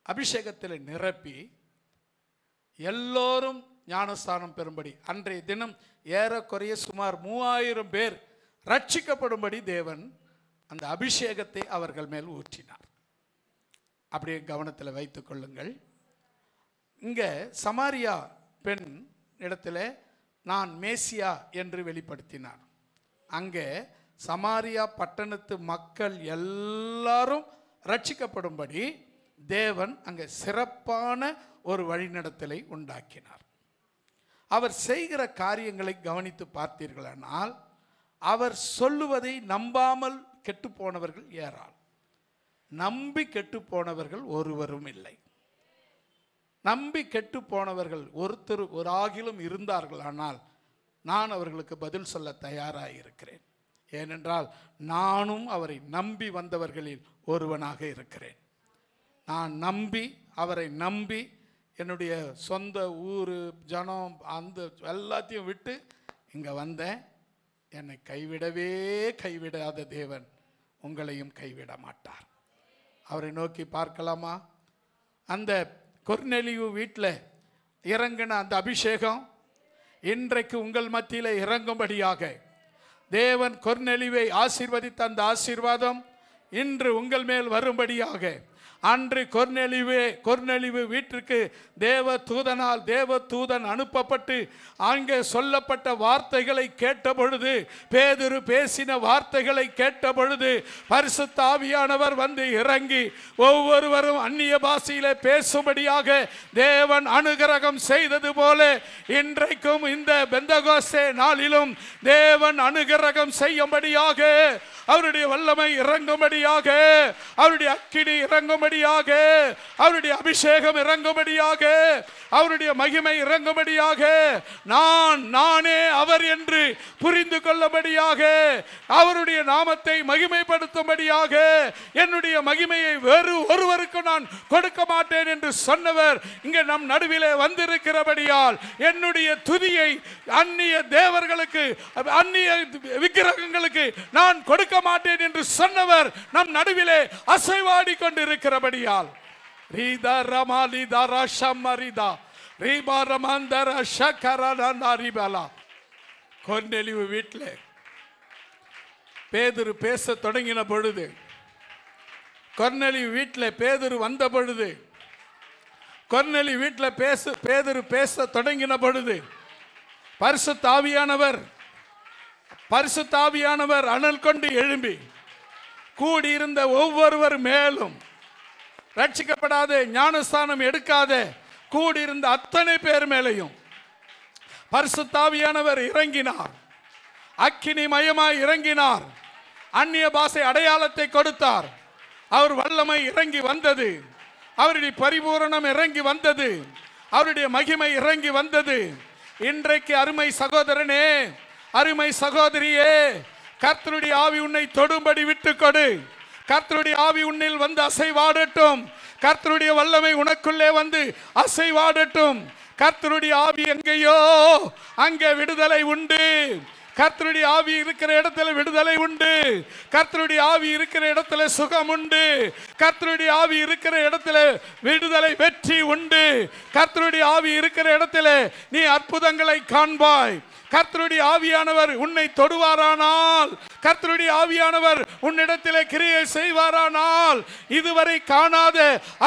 Speaker 1: அபிஷேகத்தில் நிரப்பி எல்லோரும் ஞானஸ்தானம் பெறும்படி, அன்றைய தினம் ஏறக்குறைய சுமார் 3000 பேர் ரட்சிக்கப்படும்படி தேவன் அந்த அபிஷேகத்தை அவர்கள் மேல் ஊற்றினார். அப்படியே கவனத்தில் வைத்துக் கொள்ளுங்கள். இங்கே சமாரியா பெண் இடத்துல நான் மேசியா என்று வெளிப்படுத்தினார். அங்கே சமாரியா பட்டணத்து மக்கள் எல்லாரும் ரட்சிக்கப்படும்படி தேவன் அங்கே சிறப்பான ஒரு வழிநடத்தலை உண்டாக்கினார். அவர் செய்கிற காரியங்களை கவனித்து பார்த்தீர்களானால் அவர் சொல்லுவதை நம்பாமல் கெட்டு போனவர்கள் ஏராளம். நம்பி கெட்டு போனவர்கள் ஒருவரும் இல்லை. நம்பி கெட்டு போனவர்கள் ஒருத்தர் ஒரு ஆகிலும் இருந்தார்கள். ஆனால் நான் அவர்களுக்கு பதில் சொல்ல தயாராக இருக்கிறேன். ஏனென்றால் நானும் அவரை நம்பி வந்தவர்களில் ஒருவனாக இருக்கிறேன். நான் நம்பி அவரை நம்பி என்னுடைய சொந்த ஊர் ஜனம் அந்த எல்லாத்தையும் விட்டு இங்கே வந்தேன். என்னை கைவிடாத தேவன் உங்களையும் கைவிட மாட்டார். அவரை நோக்கி பார்க்கலாமா? அந்த கொர்நேலியு வீட்டில் இறங்கின அந்த அபிஷேகம் இன்றைக்கு உங்கள் மத்தியில் இறங்கும்படியாக தேவன் கொர்நேலியுவை ஆசீர்வதித்த அந்த ஆசீர்வாதம் இன்று உங்கள் மேல் வரும்படியாக, அன்று கொர்நேலியு வீட்டிற்கு தேவதூதன் அனுப்பப்பட்டு அங்கே சொல்லப்பட்ட வார்த்தைகளை கேட்ட பொழுது, பேதுரு பேசின வார்த்தைகளை கேட்ட பொழுது பரிசுத்த ஆவியானவர் வந்து இறங்கி ஒவ்வொருவரும் அந்நிய பாஷையிலே பேசும்படியாக தேவன் அனுகிரகம் செய்தது போல இன்றைக்கும் இந்த பெந்தகோஸ்தே நாளிலும் தேவன் அனுகிரகம் செய்யும்படியாக, அவருடைய வல்லமை இறங்கும்படியாக, அவருடைய அக்கினி இறங்கும்படியாக, அவருடைய அபிஷேகம் இறங்கும்படியாக, அவருடைய மகிமை இறங்கும்படியாக, நானே அவர் என்று புரிந்து கொள்ளபடியாக, அவருடைய நாமத்தை மகிமைப்படுத்தும்படியாக, என்னுடைய மகிமையை வேறு ஒருவருக்கு நான் கொடுக்க மாட்டேன் என்று சொன்னவர் இங்கே நம் நடுவிலே வந்திருக்கிறபடியால் என்னுடைய துதியை அந்நிய தேவர்களுக்கு, அந்நிய விக்கிரகங்களுக்கு நான் கொடுக்க மாட்டேன் என்று சொன்னவர் நம் நடுவிலே அசைவாடி கொண்டிருக்கிறபடியால் ரீதா ரமாலிதா ரஷமரிதா ரீபா ரமந்தர ஷகரனா ரிபலா. கொர்நேலியு வீட்டில் பேதுரு பேச தொடங்கின பொழுது, கொர்நேலியு வீட்டில் பேதுரு வந்த பொழுது, கொர்நேலியு வீட்டில் பேதுரு பேச தொடங்கின பொழுது பரிசுத்த ஆவியானவர் அனல் கொண்டு எழும்பி கூடியிருந்த ஒவ்வொருவர் மேலும், ரட்சிக்கப்படாத ஞானஸ்தானம் எடுக்காத கூடியிருந்த அத்தனை பேர் மேலையும் பரிசுத்த ஆவியானவர் இறங்கினார். அக்கினி மயமாய் இறங்கினார். அந்நிய பாஷை அடையாளத்தை கொடுத்தார். அவர் வல்லமை இறங்கி வந்தது. அவருடைய பரிபூரணம் இறங்கி வந்தது. அவருடைய மகிமை இறங்கி வந்தது. இன்றைக்கு அருமை சகோதரனே, அருமை சகோதரியே, கர்த்தருடைய ஆவி உன்னை தொடும்படி விட்டுக்கொடு. கர்த்தருடைய ஆவி உன்னில் வந்து அசைவாடட்டும். கர்த்தருடைய வல்லமை உனக்குள்ளே வந்து அசைவாடட்டும். கர்த்தருடைய ஆவி எங்கேயோ அங்கே விடுதலை உண்டு. கர்த்தருடைய ஆவி இருக்கிற இடத்துல விடுதலை உண்டு. கர்த்தருடைய ஆவி இருக்கிற இடத்துல சுகம் உண்டு. கர்த்தருடைய ஆவி இருக்கிற இடத்துல விடுதலை வெற்றி உண்டு. கர்த்தருடைய ஆவி இருக்கிற இடத்துல நீ அற்புதங்களை காண்பாய். கர்த்தருடைய ஆவியானவர் உன்னை தொடுவாரானால், கர்த்தருடைய ஆவியானவர் உன்னிடத்திலே கிரியை செய்வாரானால், இதுவரை காணாத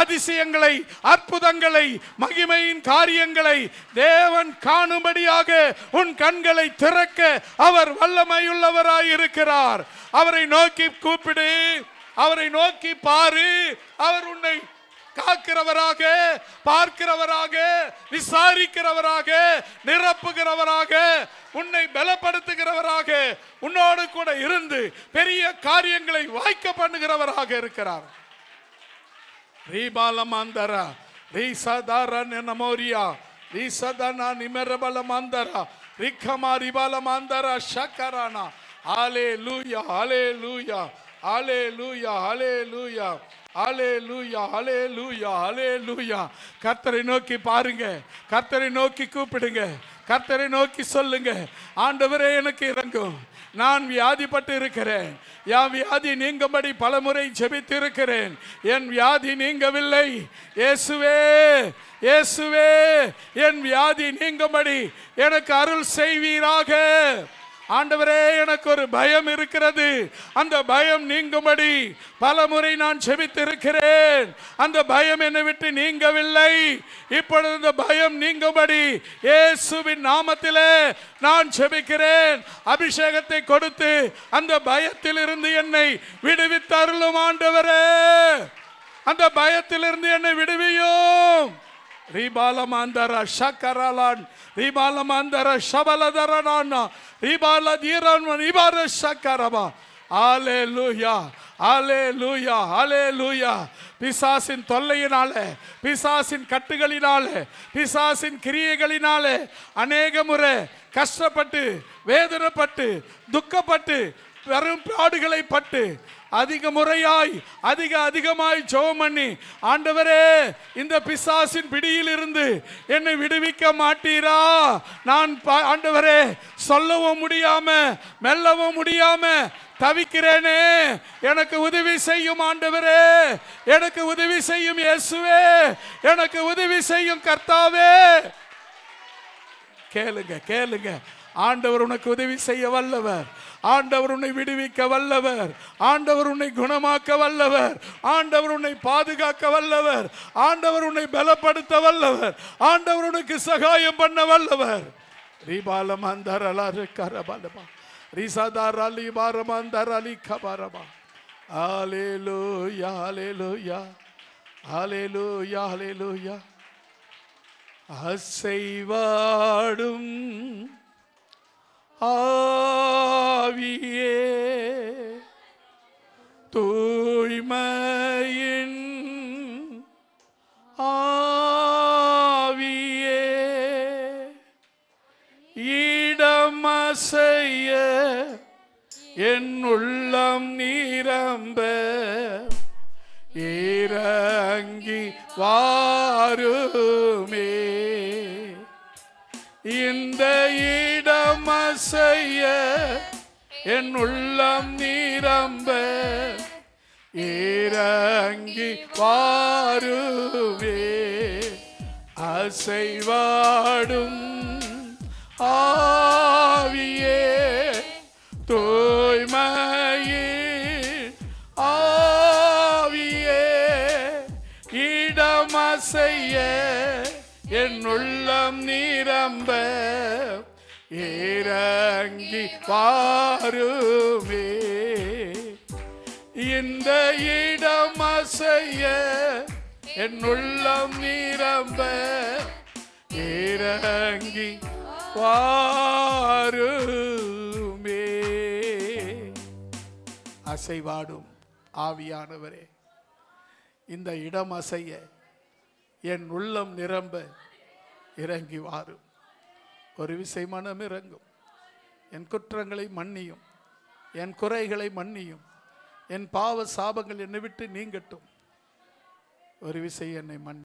Speaker 1: அதிசயங்களை, அற்புதங்களை, மகிமையின் காரியங்களை தேவன் காணும்படியாக உன் கண்களை திறக்க அவர் வல்லமையுள்ளவராய் இருக்கிறார். அவரை நோக்கி கூப்பிடு, அவரை நோக்கி பாரு. அவர் உன்னை காக்கிறவராக, பார்க்கிறவராக, விசாரிக்கிறவராக, நிரப்புகிறவராக, உன்னை பலப்படுத்துகிறவராக, உன்னோடு கூட இருந்து பெரிய காரியங்களை வாய்க்க பண்ணுகிறவராக இருக்கிறார். ரீபாலமாந்தரா ரீசதாரா நமோரியா ரீசதனா நிமரபலமாந்தரா ரிக்கமா ரிபாலமாந்தரா ஷக்கரானா. ஹல்லேலூயா, ஹல்லேலூயா, ஹல்லேலூயா, ஹல்லேலூயா, ஹல்லேலூயா, ஹல்லேலூயா, ஹல்லேலூயா. கர்த்தரை நோக்கி பாருங்க, கர்த்தரை நோக்கி கூப்பிடுங்க, கர்த்தரை நோக்கி சொல்லுங்க, ஆண்டவரே எனக்கு இறங்கும். நான் வியாதிப்பட்டு இருக்கிறேன். என் வியாதி நீங்கும்படி பலமுறை ஜெபித்து இருக்கிறேன். என் வியாதி நீங்கவில்லை. இயேசுவே, இயேசுவே, என் வியாதி நீங்கும்படி எனக்கு அருள் செய்வீராக. ஆண்டவரே, எனக்கு ஒரு பயம் இருக்கிறது, அந்த பயம் நீங்கும்படி பலமுறை நான் ஜெபித்திருக்கிறேன். அந்த பயம் என்னை விட்டு நீங்கவில்லை. இப்பொழுது அந்த பயம் நீங்கும்படி இயேசுவின் நாமத்திலே நான் ஜெபிக்கிறேன். அபிஷேகத்தை கொடுத்து அந்த பயத்திலிருந்து என்னை விடுவித்தருளும் ஆண்டவரே. அந்த பயத்திலிருந்து என்னை விடுவியும். ரிபாலமாந்தர ஷக்கரலான் ரிபாலமாந்தர ஷபலதரனானா ரிபாலதீரன் ரிபார ஷக்கரபா. ஹல்லேலூயா, ஹல்லேலூயா, ஹல்லேலூயா. பிசாசின் தொல்லையினாலே, பிசாசின் கட்டுகளினாலே, பிசாசின் கிரியைகளினாலே அநேக முறை கஷ்டப்பட்டு, வேதனைப்பட்டு, துக்கப்பட்டு, வெறும் பாடுகளை பட்டு, அதிக முறையாய் அதிகமாய் ஜெபம் பண்ணி, ஆண்டவரே, இந்த பிசாசின் பிடியில் இருந்து என்னை விடுவிக்க மாட்டீரா? நான் ஆண்டவரே சொல்லவும் முடியாம மெல்லவும் முடியாம தவிக்கிறேனே, எனக்கு உதவி செய்யும் ஆண்டவரே, எனக்கு உதவி செய்யும் இயேசுவே, எனக்கு உதவி செய்யும் கர்த்தாவே. கேளுங்க, கேளுங்க. ஆண்டவர் உனக்கு உதவி செய்ய வல்லவர். ஆண்டவர் உன்னை விடுவிக்க வல்லவர். ஆண்டவர் உன்னை குணமாக்க வல்லவர். ஆண்டவர் உன்னை பாதுகாக்க வல்லவர். ஆண்டவர் உன்னை பலப்படுத்த வல்லவர். ஆண்டவர் உனக்கு சகாயம் பண்ண வல்லவர். ஹல்லேலூயா, ஹல்லேலூயா, ஹல்லேலூயா, ஹல்லேலூயா. அசைவாடும் ஆவியே, தூய்மையின் ஆவியே, இடமசைய என் உள்ளம் நிரம்ப இறங்கி வாருமே. இந்த இடமசைய என் உள்ளம் நிரம்ப இறங்கி வாருமே. அசைவாடும் ஆவியே, தூய்மையின் ஆவியே, இடமசைய என் உள்ளம் நிரம்ப இறங்கி வாருமே. இந்த இடமசைய என் உள்ளம் நிரம்ப இறங்கி வாருமே. அசைவாடும் ஆவியானவரே, இந்த இடம் அசைய என் உள்ளம் நிரம்ப இறங்கி வாரும். ஒரு விசை மனம் இறங்கும். என் குற்றங்களை மன்னியும், என் குறைகளை மன்னியும், என் பாவ சாபங்கள் என்னை விட்டு நீங்கட்டும். ஒரு விசை என்னை மன்னி.